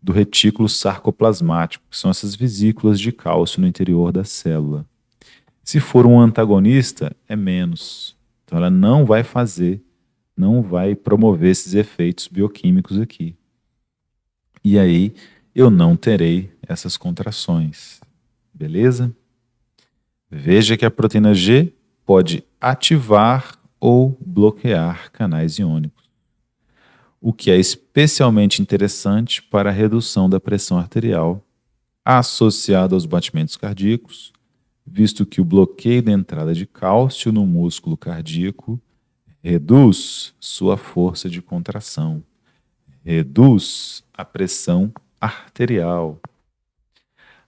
do retículo sarcoplasmático, que são essas vesículas de cálcio no interior da célula. Se for um antagonista, é menos. Então ela não vai promover esses efeitos bioquímicos aqui. E aí eu não terei essas contrações. Beleza? Veja que a proteína G pode ativar ou bloquear canais iônicos, o que é especialmente interessante para a redução da pressão arterial associada aos batimentos cardíacos, visto que o bloqueio da entrada de cálcio no músculo cardíaco reduz sua força de contração, reduz a pressão arterial.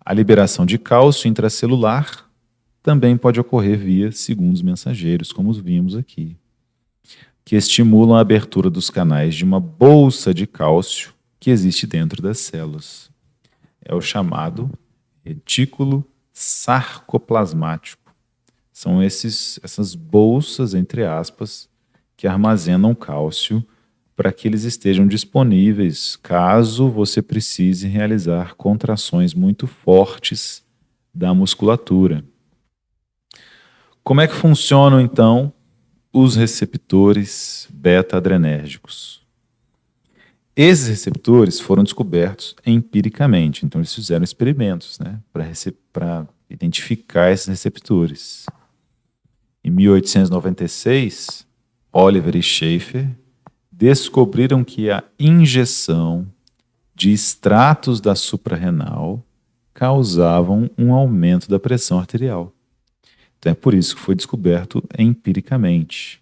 A liberação de cálcio intracelular também pode ocorrer via segundos mensageiros, como vimos aqui, que estimulam a abertura dos canais de uma bolsa de cálcio que existe dentro das células. É o chamado retículo sarcoplasmático. São essas bolsas, entre aspas, que armazenam cálcio para que eles estejam disponíveis caso você precise realizar contrações muito fortes da musculatura. Como é que funcionam, então, os receptores beta-adrenérgicos? Esses receptores foram descobertos empiricamente, então eles fizeram experimentos, né, para identificar esses receptores. Em 1896, Oliver e Schaefer descobriram que a injeção de extratos da suprarrenal causavam um aumento da pressão arterial. Então é por isso que foi descoberto empiricamente.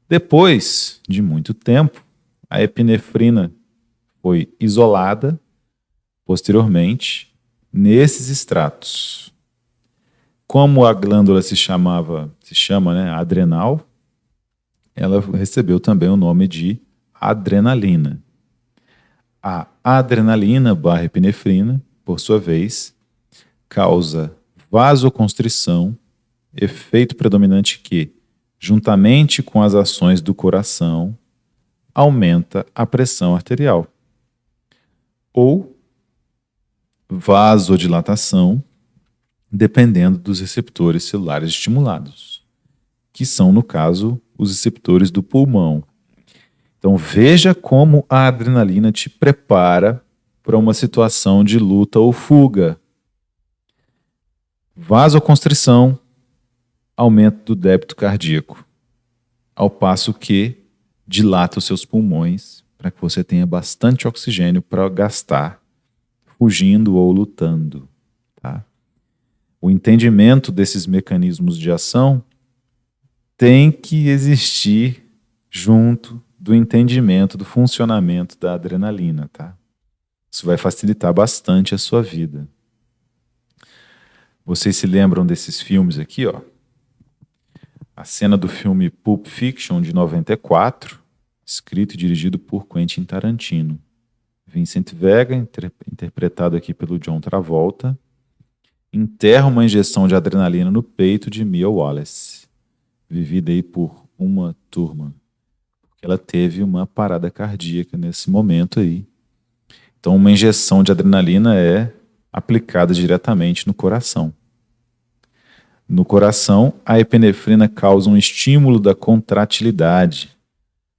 Depois de muito tempo, a epinefrina foi isolada posteriormente nesses extratos. Como a glândula se chama, né, adrenal, ela recebeu também o nome de adrenalina. A adrenalina / epinefrina, por sua vez, causa vasoconstrição, efeito predominante que, juntamente com as ações do coração, aumenta a pressão arterial. Ou vasodilatação, dependendo dos receptores celulares estimulados, que são, no caso, os receptores do pulmão. Então veja como a adrenalina te prepara para uma situação de luta ou fuga. Vasoconstrição, aumento do débito cardíaco, ao passo que dilata os seus pulmões para que você tenha bastante oxigênio para gastar fugindo ou lutando. Tá? O entendimento desses mecanismos de ação tem que existir junto do entendimento do funcionamento da adrenalina, tá? Isso vai facilitar bastante a sua vida. Vocês se lembram desses filmes aqui, ó? A cena do filme Pulp Fiction, de 94, escrito e dirigido por Quentin Tarantino. Vincent Vega, interpretado aqui pelo John Travolta, enterra uma injeção de adrenalina no peito de Mia Wallace, vivida aí por uma turma. Ela teve uma parada cardíaca nesse momento aí. Então, uma injeção de adrenalina é aplicada diretamente no coração. No coração, a epinefrina causa um estímulo da contratilidade,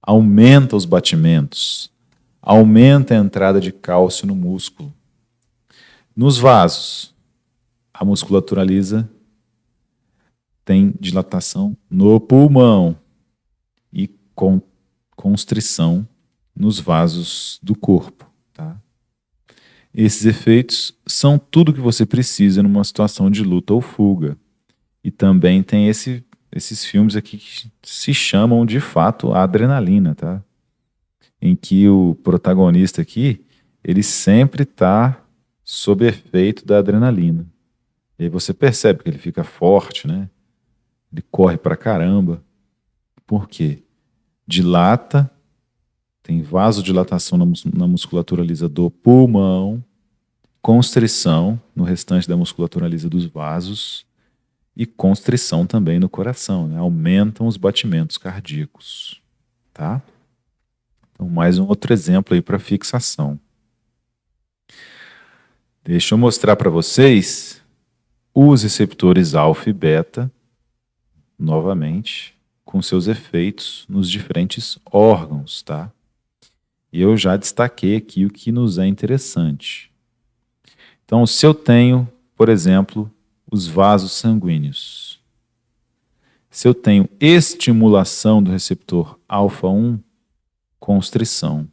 aumenta os batimentos, aumenta a entrada de cálcio no músculo. Nos vasos, a musculatura lisa tem dilatação no pulmão e constrição nos vasos do corpo. Tá? Esses efeitos são tudo que você precisa numa situação de luta ou fuga. E também tem esses filmes aqui que se chamam de fato adrenalina, tá? Em que o protagonista aqui, ele sempre está sob efeito da adrenalina. E aí você percebe que ele fica forte, né? Ele corre pra caramba. Por quê? Dilata, tem vasodilatação na musculatura lisa do pulmão, constrição no restante da musculatura lisa dos vasos e constrição também no coração, né? Aumentam os batimentos cardíacos, tá? Então, mais um outro exemplo aí para fixação. Deixa eu mostrar para vocês os receptores alfa e beta, novamente, com seus efeitos nos diferentes órgãos, tá? E eu já destaquei aqui o que nos é interessante. Então, se eu tenho, por exemplo, os vasos sanguíneos, Se eu tenho estimulação do receptor alfa-1, constrição.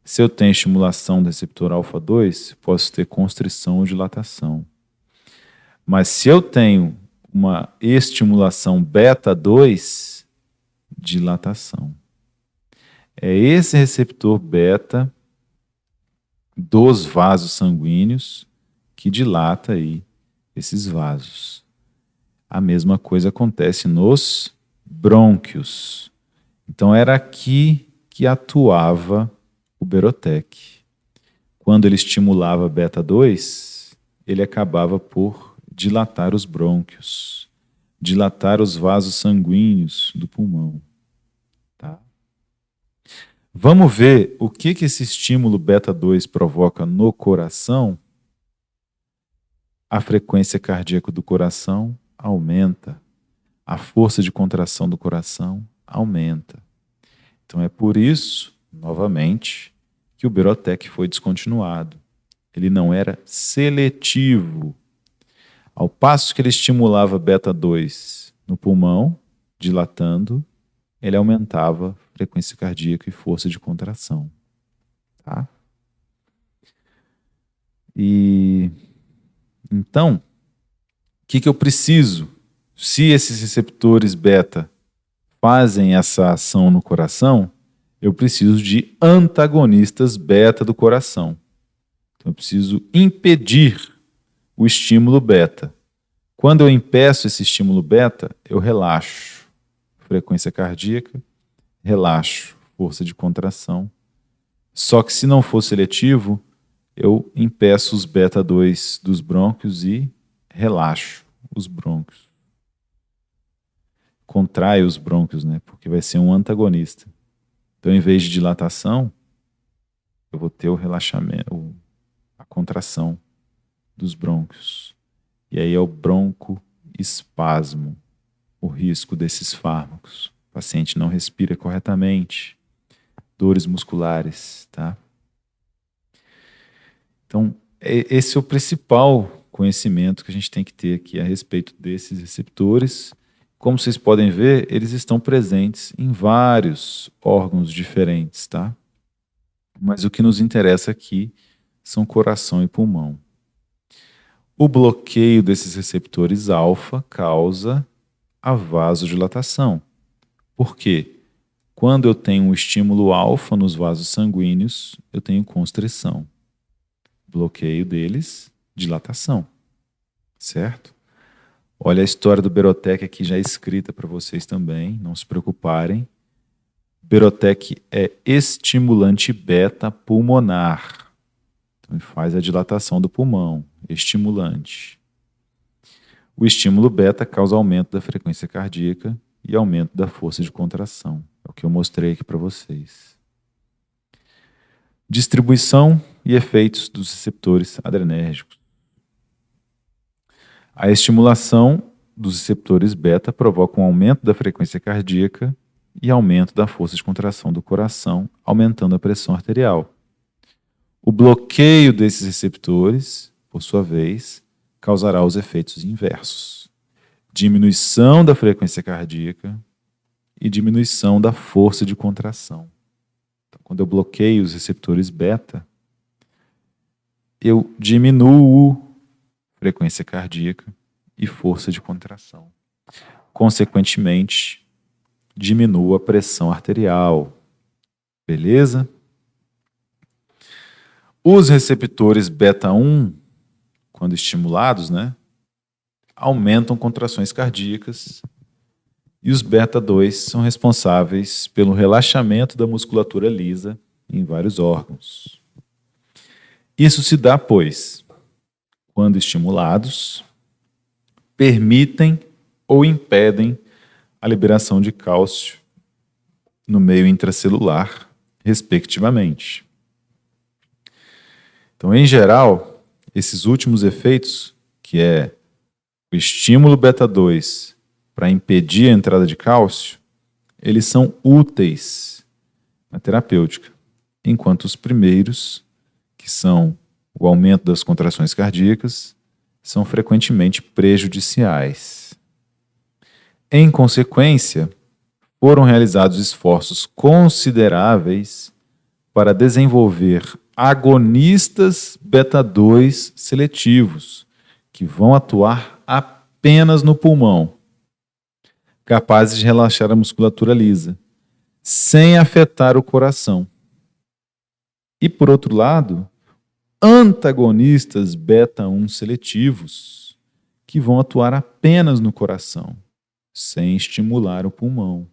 Se eu tenho estimulação do receptor alfa-2, posso ter constrição ou dilatação. Mas se eu tenho uma estimulação beta-2, dilatação. É esse receptor beta dos vasos sanguíneos que dilata aí esses vasos. A mesma coisa acontece nos brônquios. Então era aqui que atuava o Berotec. Quando ele estimulava beta-2, ele acabava por dilatar os brônquios, dilatar os vasos sanguíneos do pulmão. Tá? Vamos ver o que esse estímulo beta-2 provoca no coração? A frequência cardíaca do coração aumenta, a força de contração do coração aumenta. Então é por isso, novamente, que o Berotec foi descontinuado. Ele não era seletivo. Ao passo que ele estimulava beta-2 no pulmão, dilatando, ele aumentava frequência cardíaca e força de contração. Tá? E então, o que eu preciso? Se esses receptores beta fazem essa ação no coração, eu preciso de antagonistas beta do coração. Então, eu preciso impedir o estímulo beta. Quando eu impeço esse estímulo beta, eu relaxo frequência cardíaca, relaxo força de contração. Só que se não for seletivo, eu impeço os beta-2 dos brônquios e relaxo os brônquios. Contraio os brônquios, né? Porque vai ser um antagonista. Então, em vez de dilatação, eu vou ter o relaxamento, a contração dos brônquios. E aí é o broncoespasmo, o risco desses fármacos. O paciente não respira corretamente, dores musculares, tá? Então, esse é o principal conhecimento que a gente tem que ter aqui a respeito desses receptores. Como vocês podem ver, eles estão presentes em vários órgãos diferentes, tá? Mas o que nos interessa aqui são coração e pulmão. O bloqueio desses receptores alfa causa a vasodilatação. Por quê? Quando eu tenho um estímulo alfa nos vasos sanguíneos, eu tenho constrição. Bloqueio deles, dilatação. Certo? Olha a história do Berotec aqui já escrita para vocês também, não se preocuparem. Berotec é estimulante beta pulmonar. Então faz a dilatação do pulmão, estimulante. O estímulo beta causa aumento da frequência cardíaca e aumento da força de contração. É o que eu mostrei aqui para vocês. Distribuição e efeitos dos receptores adrenérgicos. A estimulação dos receptores beta provoca um aumento da frequência cardíaca e aumento da força de contração do coração, aumentando a pressão arterial. O bloqueio desses receptores, por sua vez, causará os efeitos inversos: diminuição da frequência cardíaca e diminuição da força de contração. Então, quando eu bloqueio os receptores beta, eu diminuo frequência cardíaca e força de contração. Consequentemente, diminua a pressão arterial. Beleza? Os receptores beta-1, quando estimulados, né, aumentam contrações cardíacas e os beta-2 são responsáveis pelo relaxamento da musculatura lisa em vários órgãos. Isso se dá, pois, quando estimulados, permitem ou impedem a liberação de cálcio no meio intracelular, respectivamente. Então, em geral, esses últimos efeitos, que é o estímulo beta-2 para impedir a entrada de cálcio, eles são úteis na terapêutica, enquanto os primeiros, que são o aumento das contrações cardíacas, são frequentemente prejudiciais. Em consequência, foram realizados esforços consideráveis para desenvolver agonistas beta-2 seletivos, que vão atuar apenas no pulmão, capazes de relaxar a musculatura lisa, sem afetar o coração. E, por outro lado, antagonistas beta-1 seletivos, que vão atuar apenas no coração, sem estimular o pulmão,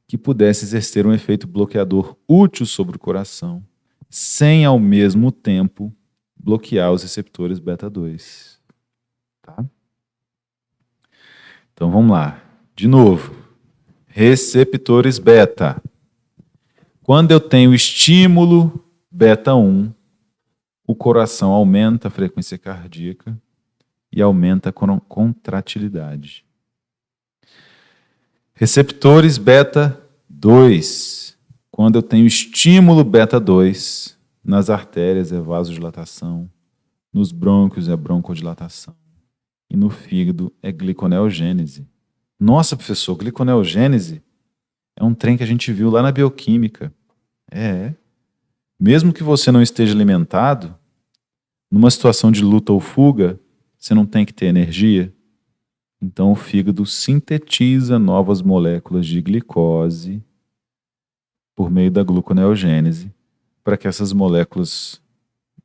que pudesse exercer um efeito bloqueador útil sobre o coração, sem ao mesmo tempo bloquear os receptores beta-2. Tá? Então vamos lá. De novo, receptores beta. Quando eu tenho estímulo beta-1, o coração aumenta a frequência cardíaca e aumenta a contratilidade. Receptores beta-2. Quando eu tenho estímulo beta-2, nas artérias é vasodilatação, nos brônquios é broncodilatação e no fígado é gliconeogênese. Nossa, professor, gliconeogênese é um trem que a gente viu lá na bioquímica. Mesmo que você não esteja alimentado, numa situação de luta ou fuga, você não tem que ter energia. Então o fígado sintetiza novas moléculas de glicose por meio da gluconeogênese, para que essas moléculas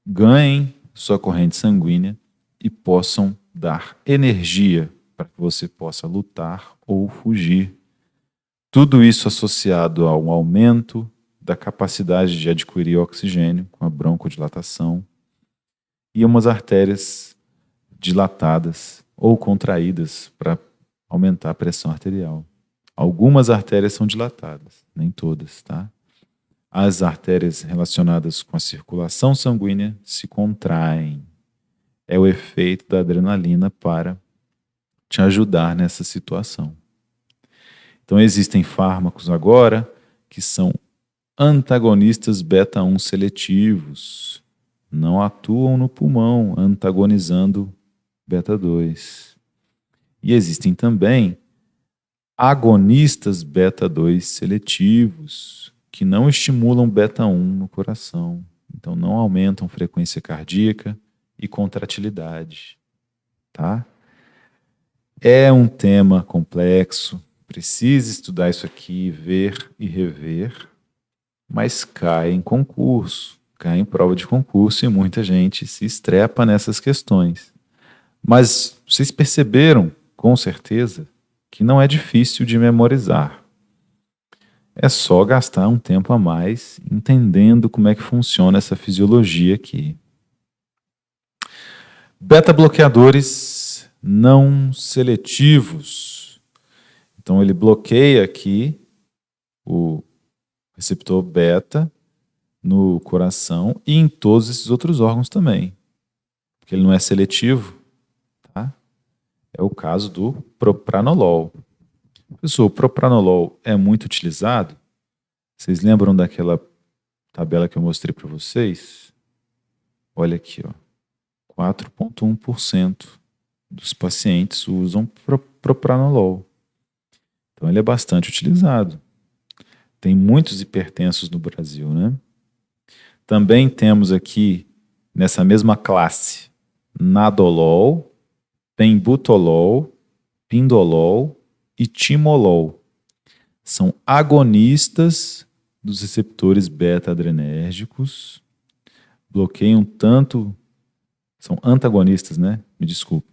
ganhem sua corrente sanguínea e possam dar energia para que você possa lutar ou fugir. Tudo isso associado ao aumento da capacidade de adquirir oxigênio com a broncodilatação e umas artérias dilatadas ou contraídas para aumentar a pressão arterial. Algumas artérias são dilatadas, nem todas, tá? As artérias relacionadas com a circulação sanguínea se contraem. É o efeito da adrenalina para te ajudar nessa situação. Então existem fármacos agora que são antagonistas beta-1 seletivos. Não atuam no pulmão, antagonizando beta-2. E existem também agonistas beta-2 seletivos, que não estimulam beta-1 no coração. Então não aumentam frequência cardíaca e contratilidade. Tá? É um tema complexo, precisa estudar isso aqui, ver e rever, mas cai em concurso, cai em prova de concurso e muita gente se estrepa nessas questões. Mas vocês perceberam, com certeza, que não é difícil de memorizar. É só gastar um tempo a mais entendendo como é que funciona essa fisiologia aqui. Beta-bloqueadores não seletivos. Então ele bloqueia aqui o receptor beta no coração e em todos esses outros órgãos também. Porque ele não é seletivo. É o caso do propranolol. Pessoal, o propranolol é muito utilizado. Vocês lembram daquela tabela que eu mostrei para vocês? Olha aqui, ó. 4,1% dos pacientes usam propranolol. Então ele é bastante utilizado. Tem muitos hipertensos no Brasil, né? Também temos aqui, nessa mesma classe, nadolol, penbutolol, pindolol e timolol. São agonistas dos receptores beta-adrenérgicos, bloqueiam tanto, são antagonistas, né? Me desculpe.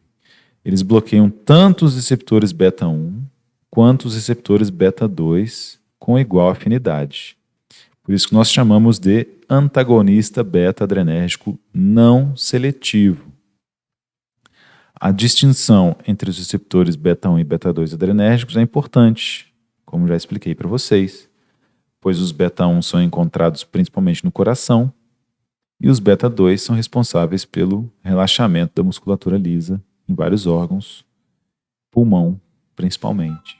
Eles bloqueiam tanto os receptores beta-1 quanto os receptores beta-2 com igual afinidade. Por isso que nós chamamos de antagonista beta-adrenérgico não seletivo. A distinção entre os receptores beta-1 e beta-2 adrenérgicos é importante, como já expliquei para vocês, pois os beta-1 são encontrados principalmente no coração e os beta-2 são responsáveis pelo relaxamento da musculatura lisa em vários órgãos, pulmão principalmente.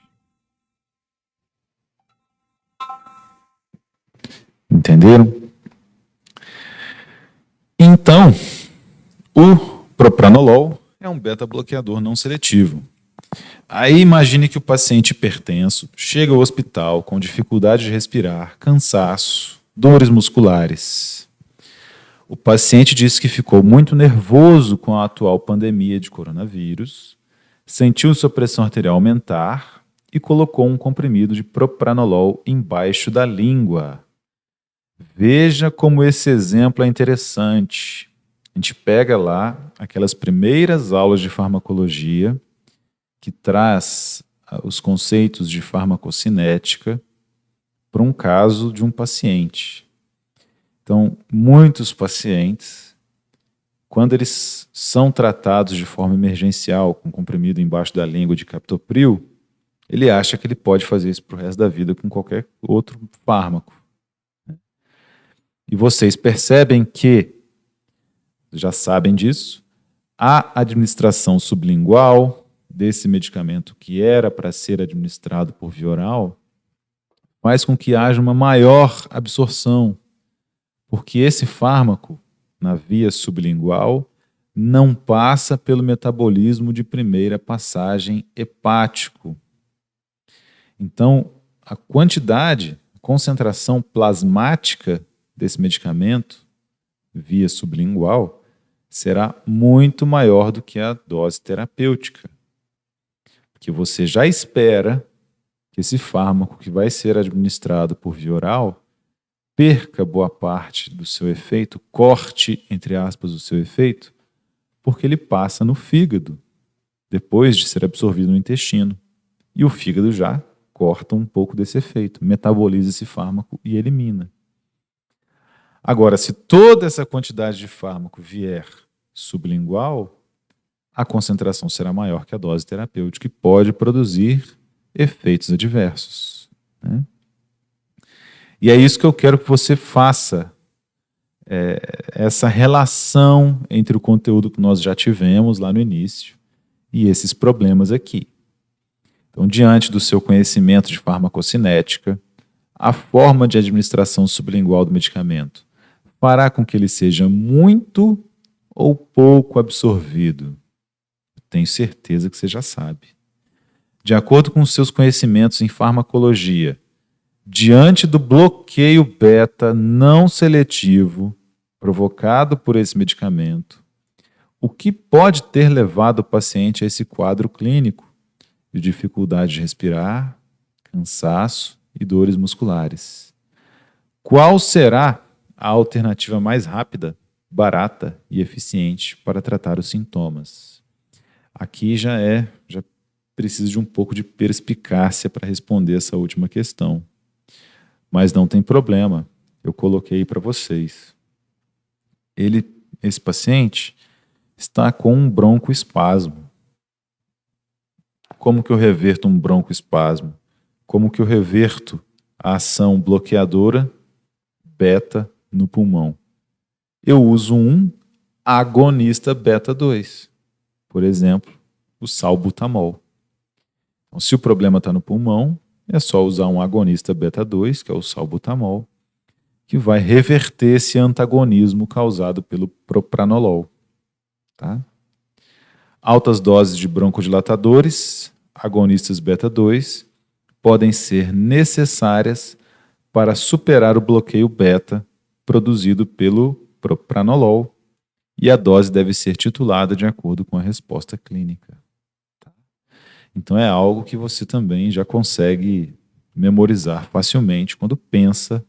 Entenderam? Então, o propranolol é um beta-bloqueador não seletivo. Aí imagine que o paciente hipertenso chega ao hospital com dificuldade de respirar, cansaço, dores musculares. O paciente disse que ficou muito nervoso com a atual pandemia de coronavírus, sentiu sua pressão arterial aumentar e colocou um comprimido de propranolol embaixo da língua. Veja como esse exemplo é interessante. A gente pega lá aquelas primeiras aulas de farmacologia que traz os conceitos de farmacocinética para um caso de um paciente. Então, muitos pacientes, quando eles são tratados de forma emergencial com comprimido embaixo da língua de captopril, ele acha que ele pode fazer isso para o resto da vida com qualquer outro fármaco. E vocês percebem que, já sabem disso, a administração sublingual desse medicamento que era para ser administrado por via oral faz com que haja uma maior absorção, porque esse fármaco, na via sublingual, não passa pelo metabolismo de primeira passagem hepático. Então, a quantidade, a concentração plasmática desse medicamento, via sublingual, será muito maior do que a dose terapêutica. Porque você já espera que esse fármaco que vai ser administrado por via oral perca boa parte do seu efeito, corte, entre aspas, o seu efeito, porque ele passa no fígado, depois de ser absorvido no intestino. E o fígado já corta um pouco desse efeito, metaboliza esse fármaco e elimina. Agora, se toda essa quantidade de fármaco vier sublingual, a concentração será maior que a dose terapêutica e pode produzir efeitos adversos, né? E é isso que eu quero que você faça, essa relação entre o conteúdo que nós já tivemos lá no início e esses problemas aqui. Então, diante do seu conhecimento de farmacocinética, a forma de administração sublingual do medicamento fará com que ele seja muito ou pouco absorvido. Tenho certeza que você já sabe. De acordo com os seus conhecimentos em farmacologia, diante do bloqueio beta não seletivo provocado por esse medicamento, o que pode ter levado o paciente a esse quadro clínico de dificuldade de respirar, cansaço e dores musculares? Qual será a alternativa mais rápida, barata e eficiente para tratar os sintomas? Aqui já precisa de um pouco de perspicácia para responder essa última questão. Mas não tem problema, eu coloquei para vocês. Esse paciente está com um broncoespasmo. Como que eu reverto um broncoespasmo? Como que eu reverto a ação bloqueadora beta no pulmão? Eu uso um agonista beta 2, por exemplo, o salbutamol. Então, se o problema está no pulmão, é só usar um agonista beta 2, que é o salbutamol, que vai reverter esse antagonismo causado pelo propranolol. Tá? Altas doses de broncodilatadores, agonistas beta 2, podem ser necessárias para superar o bloqueio beta produzido pelo propranolol, e a dose deve ser titulada de acordo com a resposta clínica. Então é algo que você também já consegue memorizar facilmente quando pensa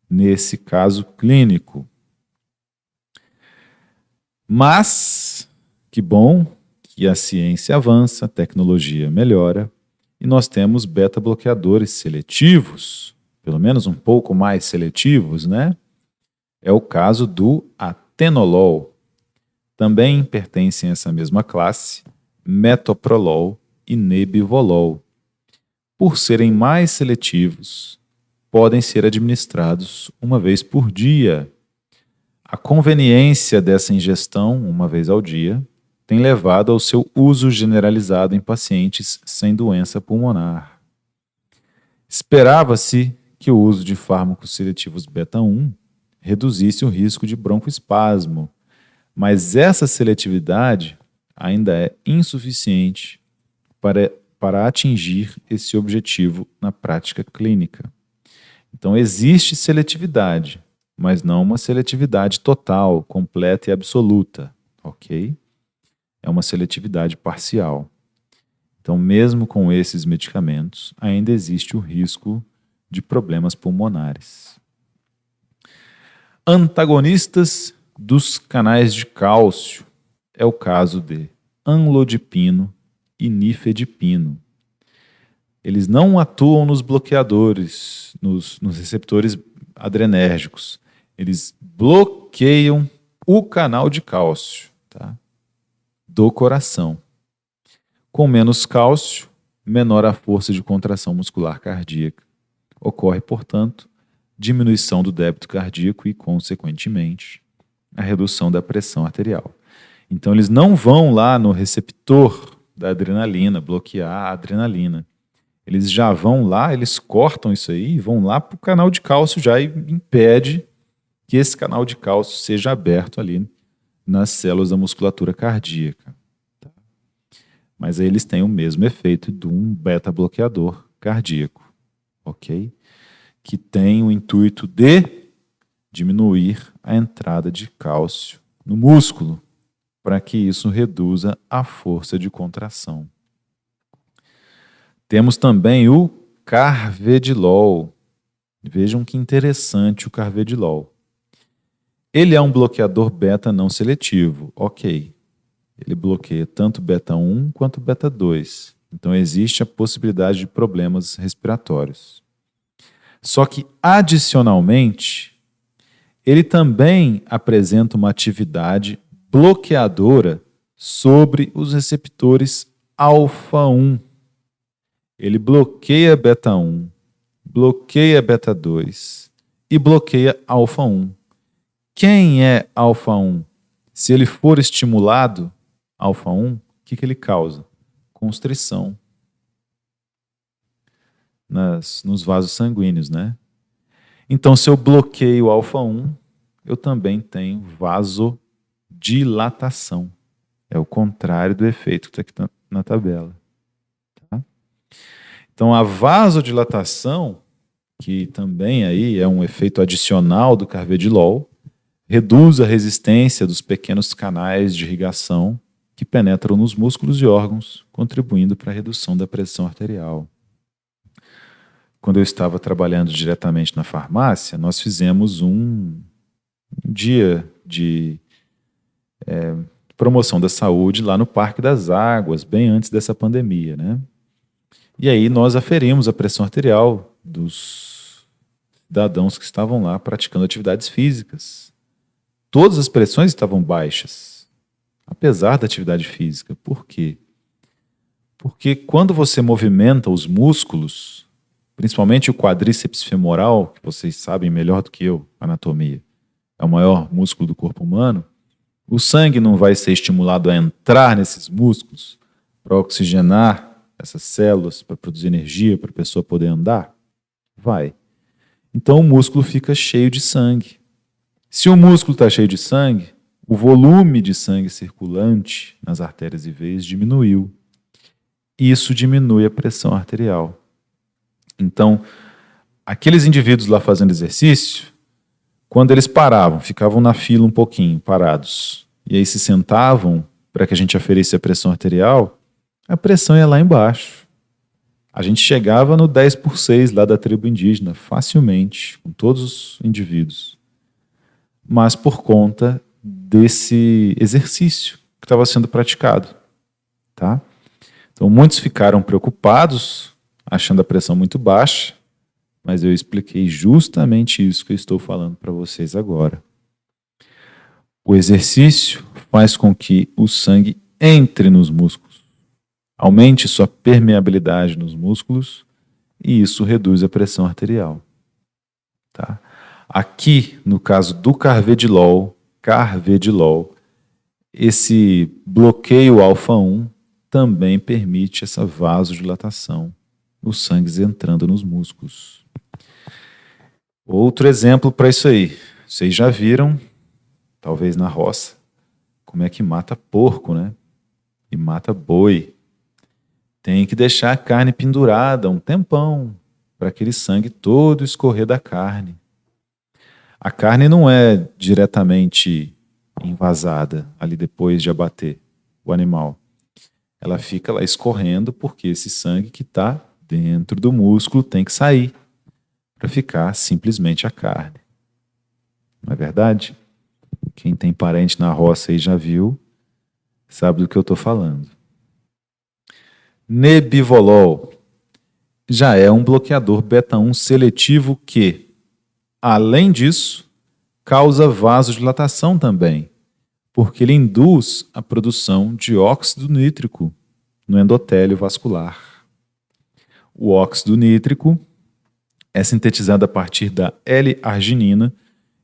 nesse caso clínico. Mas, que bom que a ciência avança, a tecnologia melhora, e nós temos beta-bloqueadores seletivos, pelo menos um pouco mais seletivos, né? É o caso do atenolol. Também pertencem a essa mesma classe, metoprolol e nebivolol. Por serem mais seletivos, podem ser administrados uma vez por dia. A conveniência dessa ingestão, uma vez ao dia, tem levado ao seu uso generalizado em pacientes sem doença pulmonar. Esperava-se que o uso de fármacos seletivos beta-1 reduzisse o risco de broncoespasmo, mas essa seletividade ainda é insuficiente para para atingir esse objetivo na prática clínica. Então, existe seletividade, mas não uma seletividade total, completa e absoluta, ok? É uma seletividade parcial. Então, mesmo com esses medicamentos, ainda existe o risco de problemas pulmonares. Antagonistas dos canais de cálcio é o caso de amlodipino e nifedipino. Eles não atuam nos bloqueadores, nos receptores adrenérgicos. Eles bloqueiam o canal de cálcio, tá? Do coração. Com menos cálcio, menor a força de contração muscular cardíaca. Ocorre, portanto, diminuição do débito cardíaco e, consequentemente, a redução da pressão arterial. Então, eles não vão lá no receptor da adrenalina, bloquear a adrenalina. Eles já vão lá, eles cortam isso aí e vão lá para o canal de cálcio já e impede que esse canal de cálcio seja aberto ali nas células da musculatura cardíaca. Tá? Mas aí eles têm o mesmo efeito de um beta-bloqueador cardíaco, ok? Que tem o intuito de diminuir a entrada de cálcio no músculo, para que isso reduza a força de contração. Temos também o carvedilol. Vejam que interessante o carvedilol. Ele é um bloqueador beta não seletivo, ok. Ele bloqueia tanto beta 1 quanto beta 2. Então existe a possibilidade de problemas respiratórios. Só que, adicionalmente, ele também apresenta uma atividade bloqueadora sobre os receptores alfa-1. Ele bloqueia beta 1, bloqueia beta 2 e bloqueia alfa-1. Quem é alfa-1? Se ele for estimulado, alfa-1, o que ele causa? Constrição nos vasos sanguíneos, né? Então, se eu bloqueio alfa-1, eu também tenho vasodilatação. É o contrário do efeito que está aqui na tabela. Tá? Então, a vasodilatação, que também aí é um efeito adicional do carvedilol, reduz a resistência dos pequenos canais de irrigação que penetram nos músculos e órgãos, contribuindo para a redução da pressão arterial. Quando eu estava trabalhando diretamente na farmácia, nós fizemos um dia de promoção da saúde lá no Parque das Águas, bem antes dessa pandemia, né? E aí nós aferimos a pressão arterial dos cidadãos que estavam lá praticando atividades físicas. Todas as pressões estavam baixas, apesar da atividade física. Por quê? Porque quando você movimenta os músculos, principalmente o quadríceps femoral, que vocês sabem melhor do que eu, anatomia, é o maior músculo do corpo humano, o sangue não vai ser estimulado a entrar nesses músculos para oxigenar essas células, para produzir energia, para a pessoa poder andar? Vai. Então o músculo fica cheio de sangue. Se o músculo está cheio de sangue, o volume de sangue circulante nas artérias e veias diminuiu. Isso diminui a pressão arterial. Então, aqueles indivíduos lá fazendo exercício, quando eles paravam, ficavam na fila um pouquinho, parados, e aí se sentavam para que a gente aferisse a pressão arterial, a pressão ia lá embaixo. A gente chegava no 10/6 lá da tribo indígena, facilmente, com todos os indivíduos. Mas por conta desse exercício que estava sendo praticado. Tá? Então, muitos ficaram preocupados, achando a pressão muito baixa, mas eu expliquei justamente isso que eu estou falando para vocês agora. O exercício faz com que o sangue entre nos músculos, aumente sua permeabilidade nos músculos e isso reduz a pressão arterial. Tá? Aqui, no caso do carvedilol, esse bloqueio alfa-1 também permite essa vasodilatação, os sangues entrando nos músculos. Outro exemplo para isso aí. Vocês já viram, talvez na roça, como é que mata porco, né? E mata boi. tem que deixar a carne pendurada um tempão, para aquele sangue todo escorrer da carne. A carne não é diretamente envasada ali depois de abater o animal. Ela fica lá escorrendo porque esse sangue que está dentro do músculo tem que sair para ficar simplesmente a carne. Não é verdade? Quem tem parente na roça aí já viu, sabe do que eu estou falando. Nebivolol já é um bloqueador beta-1 seletivo que, além disso, causa vasodilatação também, porque ele induz a produção de óxido nítrico no endotélio vascular. O óxido nítrico é sintetizado a partir da L-arginina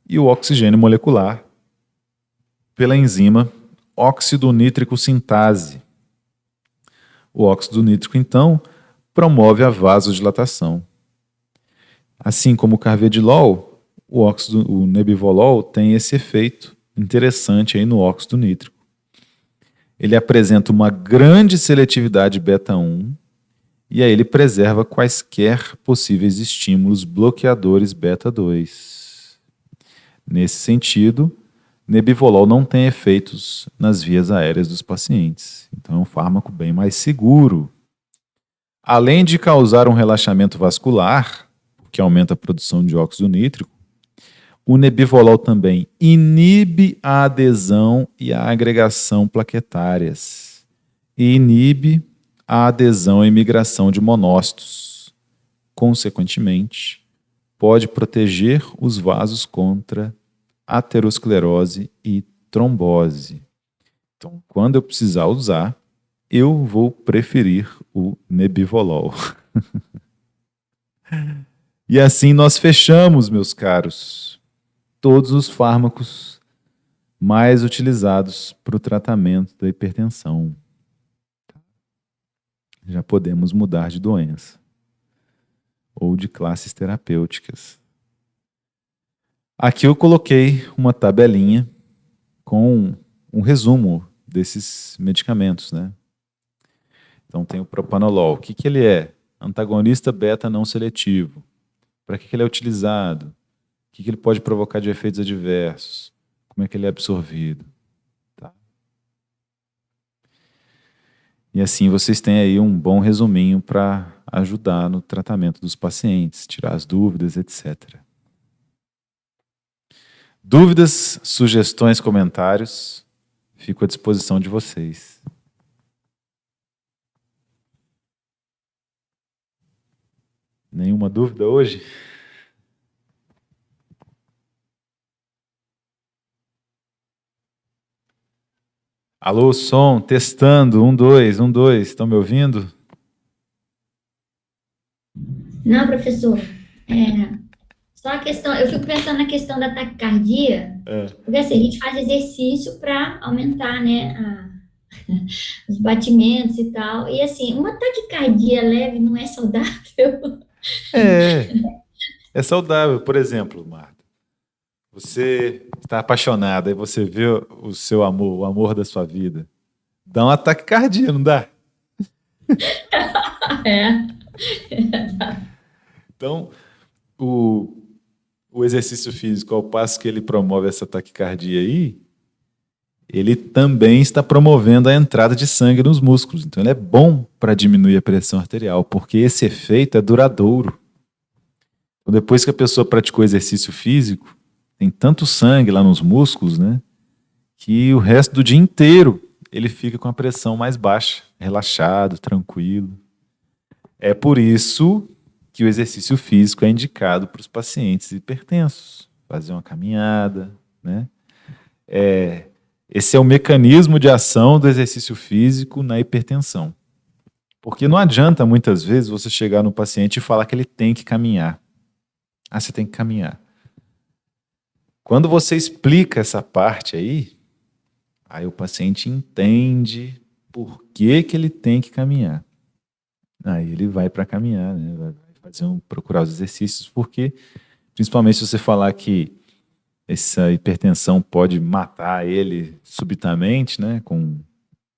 e o oxigênio molecular pela enzima óxido nítrico sintase. O óxido nítrico, então, promove a vasodilatação. Assim como o carvedilol, o nebivolol tem esse efeito interessante aí no óxido nítrico. Ele apresenta uma grande seletividade beta-1 e aí ele preserva quaisquer possíveis estímulos bloqueadores beta-2. Nesse sentido, nebivolol não tem efeitos nas vias aéreas dos pacientes. Então é um fármaco bem mais seguro. Além de causar um relaxamento vascular, que aumenta a produção de óxido nítrico, o nebivolol também inibe a adesão e a agregação plaquetárias e inibe a adesão e migração de monócitos. Consequentemente, pode proteger os vasos contra aterosclerose e trombose. Então, quando eu precisar usar, eu vou preferir o nebivolol. E assim nós fechamos, meus caros, todos os fármacos mais utilizados para o tratamento da hipertensão. Já podemos mudar de doença ou de classes terapêuticas. Aqui eu coloquei uma tabelinha com um resumo desses medicamentos, né? Então tem o propanolol. O que ele é? Antagonista beta não seletivo. Para que ele é utilizado? O que ele pode provocar de efeitos adversos? Como é que ele é absorvido? Tá? E assim vocês têm aí um bom resuminho para ajudar no tratamento dos pacientes, tirar as dúvidas, etc. Dúvidas, sugestões, comentários, fico à disposição de vocês. Nenhuma dúvida hoje? Alô, som, testando, 1, 2, 1, 2, estão me ouvindo? Não, professor. Só a questão, eu fico pensando na questão da taquicardia, porque assim, a gente faz exercício para aumentar, né, os batimentos e tal, e assim, uma taquicardia leve não é saudável? É saudável. Por exemplo, Marta, você está apaixonada e você vê o seu amor, o amor da sua vida, dá um ataque cardíaco, não dá? Então, o exercício físico, ao passo que ele promove essa taquicardia aí, ele também está promovendo a entrada de sangue nos músculos. Então, ele é bom para diminuir a pressão arterial, porque esse efeito é duradouro. Então, depois que a pessoa praticou exercício físico, tem tanto sangue lá nos músculos, né, que o resto do dia inteiro ele fica com a pressão mais baixa, relaxado, tranquilo. É por isso que o exercício físico é indicado para os pacientes hipertensos. Fazer uma caminhada, né? Esse é o mecanismo de ação do exercício físico na hipertensão. Porque não adianta, muitas vezes, você chegar no paciente e falar que ele tem que caminhar. Ah, você tem que caminhar. Quando você explica essa parte aí o paciente entende por que ele tem que caminhar. Aí ele vai para caminhar, né? Vai procurar os exercícios, porque, principalmente se você falar que essa hipertensão pode matar ele subitamente, né? Com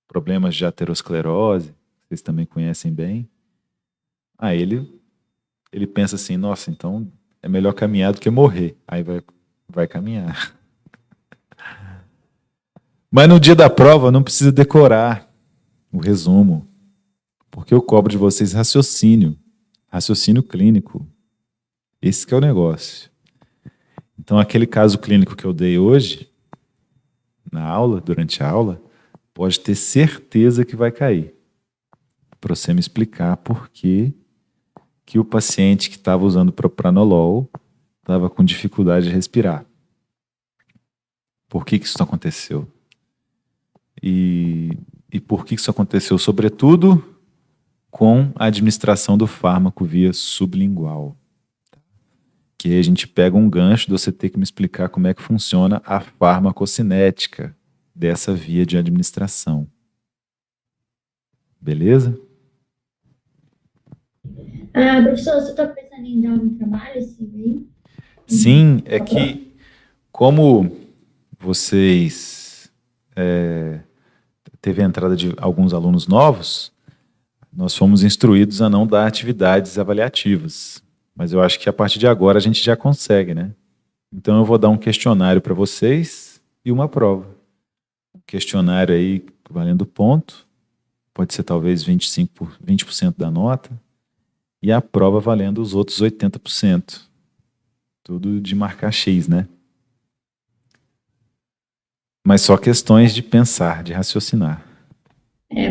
problemas de aterosclerose, vocês também conhecem bem. Aí ele pensa assim, nossa, então é melhor caminhar do que morrer. Aí vai caminhar. Mas no dia da prova não precisa decorar o resumo, porque eu cobro de vocês raciocínio clínico. Esse que é o negócio. Então aquele caso clínico que eu dei hoje, na aula, durante a aula, pode ter certeza que vai cair. Para você me explicar por que o paciente que estava usando propranolol estava com dificuldade de respirar. Por que isso aconteceu? E por que isso aconteceu, sobretudo, com a administração do fármaco via sublingual. Que aí a gente pega um gancho de você ter que me explicar como é que funciona a farmacocinética dessa via de administração. Beleza? Professor, você está pensando em dar um trabalho assim, bem? Sim, é que como vocês teve a entrada de alguns alunos novos, nós fomos instruídos a não dar atividades avaliativas. Mas eu acho que a partir de agora a gente já consegue, né? Então eu vou dar um questionário para vocês e uma prova. Um questionário aí valendo ponto, pode ser talvez 20% da nota, e a prova valendo os outros 80%. Tudo de marcar X, né? Mas só questões de pensar, de raciocinar.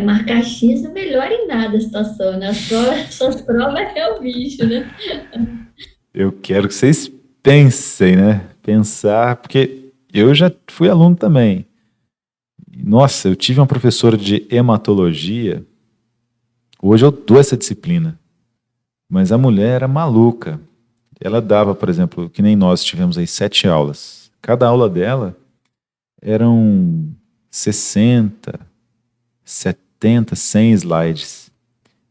Marcar X não melhora em nada a situação, né? Suas provas é o bicho, né? Eu quero que vocês pensem, né? Pensar, porque eu já fui aluno também. Nossa, eu tive uma professora de hematologia. Hoje eu dou essa disciplina. Mas a mulher era maluca. Ela dava, por exemplo, que nem nós tivemos aí 7 aulas. Cada aula dela eram 60, 70, 100 slides.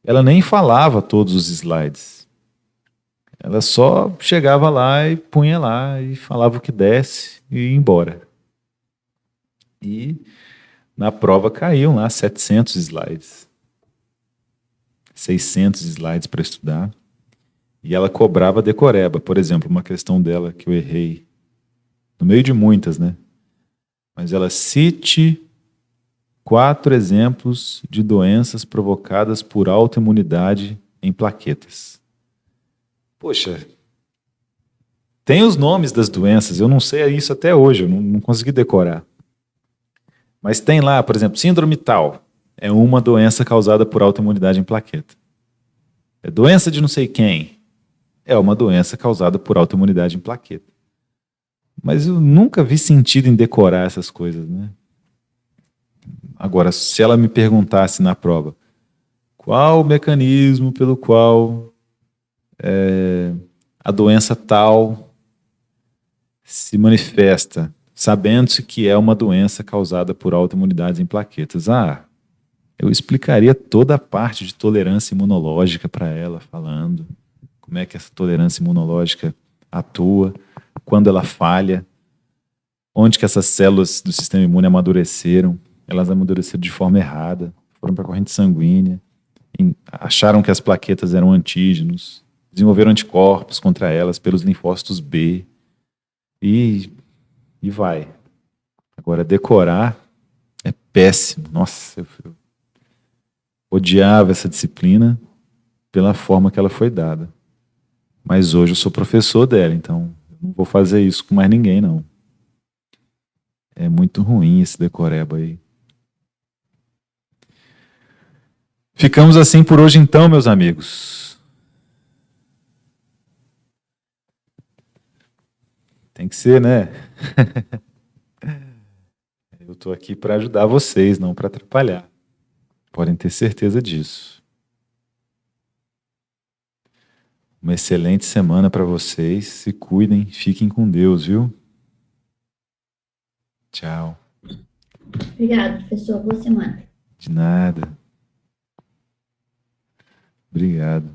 Ela nem falava todos os slides. Ela só chegava lá e punha lá e falava o que desse e ia embora. E na prova caíam lá 700 slides. 600 slides para estudar. E ela cobrava decoreba. Por exemplo, uma questão dela que eu errei, no meio de muitas, né? Mas ela cite 4 exemplos de doenças provocadas por autoimunidade em plaquetas. Poxa, tem os nomes das doenças, eu não sei isso até hoje, eu não consegui decorar. Mas tem lá, por exemplo, síndrome tal. É uma doença causada por autoimunidade em plaqueta. É doença de não sei quem. É uma doença causada por autoimunidade em plaqueta. Mas eu nunca vi sentido em decorar essas coisas, né? Agora, se ela me perguntasse na prova, qual o mecanismo pelo qual a doença tal se manifesta, sabendo-se que é uma doença causada por autoimunidade em plaquetas? Eu explicaria toda a parte de tolerância imunológica para ela, falando como é que essa tolerância imunológica atua, quando ela falha, onde que essas células do sistema imune amadureceram. Elas amadureceram de forma errada, foram para a corrente sanguínea, acharam que as plaquetas eram antígenos, desenvolveram anticorpos contra elas pelos linfócitos B e vai. Agora, decorar é péssimo. Nossa, eu odiava essa disciplina pela forma que ela foi dada. Mas hoje eu sou professor dela, então eu não vou fazer isso com mais ninguém, não. É muito ruim esse decoreba aí. Ficamos assim por hoje então, meus amigos. Tem que ser, né? Eu estou aqui para ajudar vocês, não para atrapalhar. Podem ter certeza disso. Uma excelente semana para vocês. Se cuidem, fiquem com Deus, viu? Tchau. Obrigada, professor. Boa semana. De nada. Obrigado.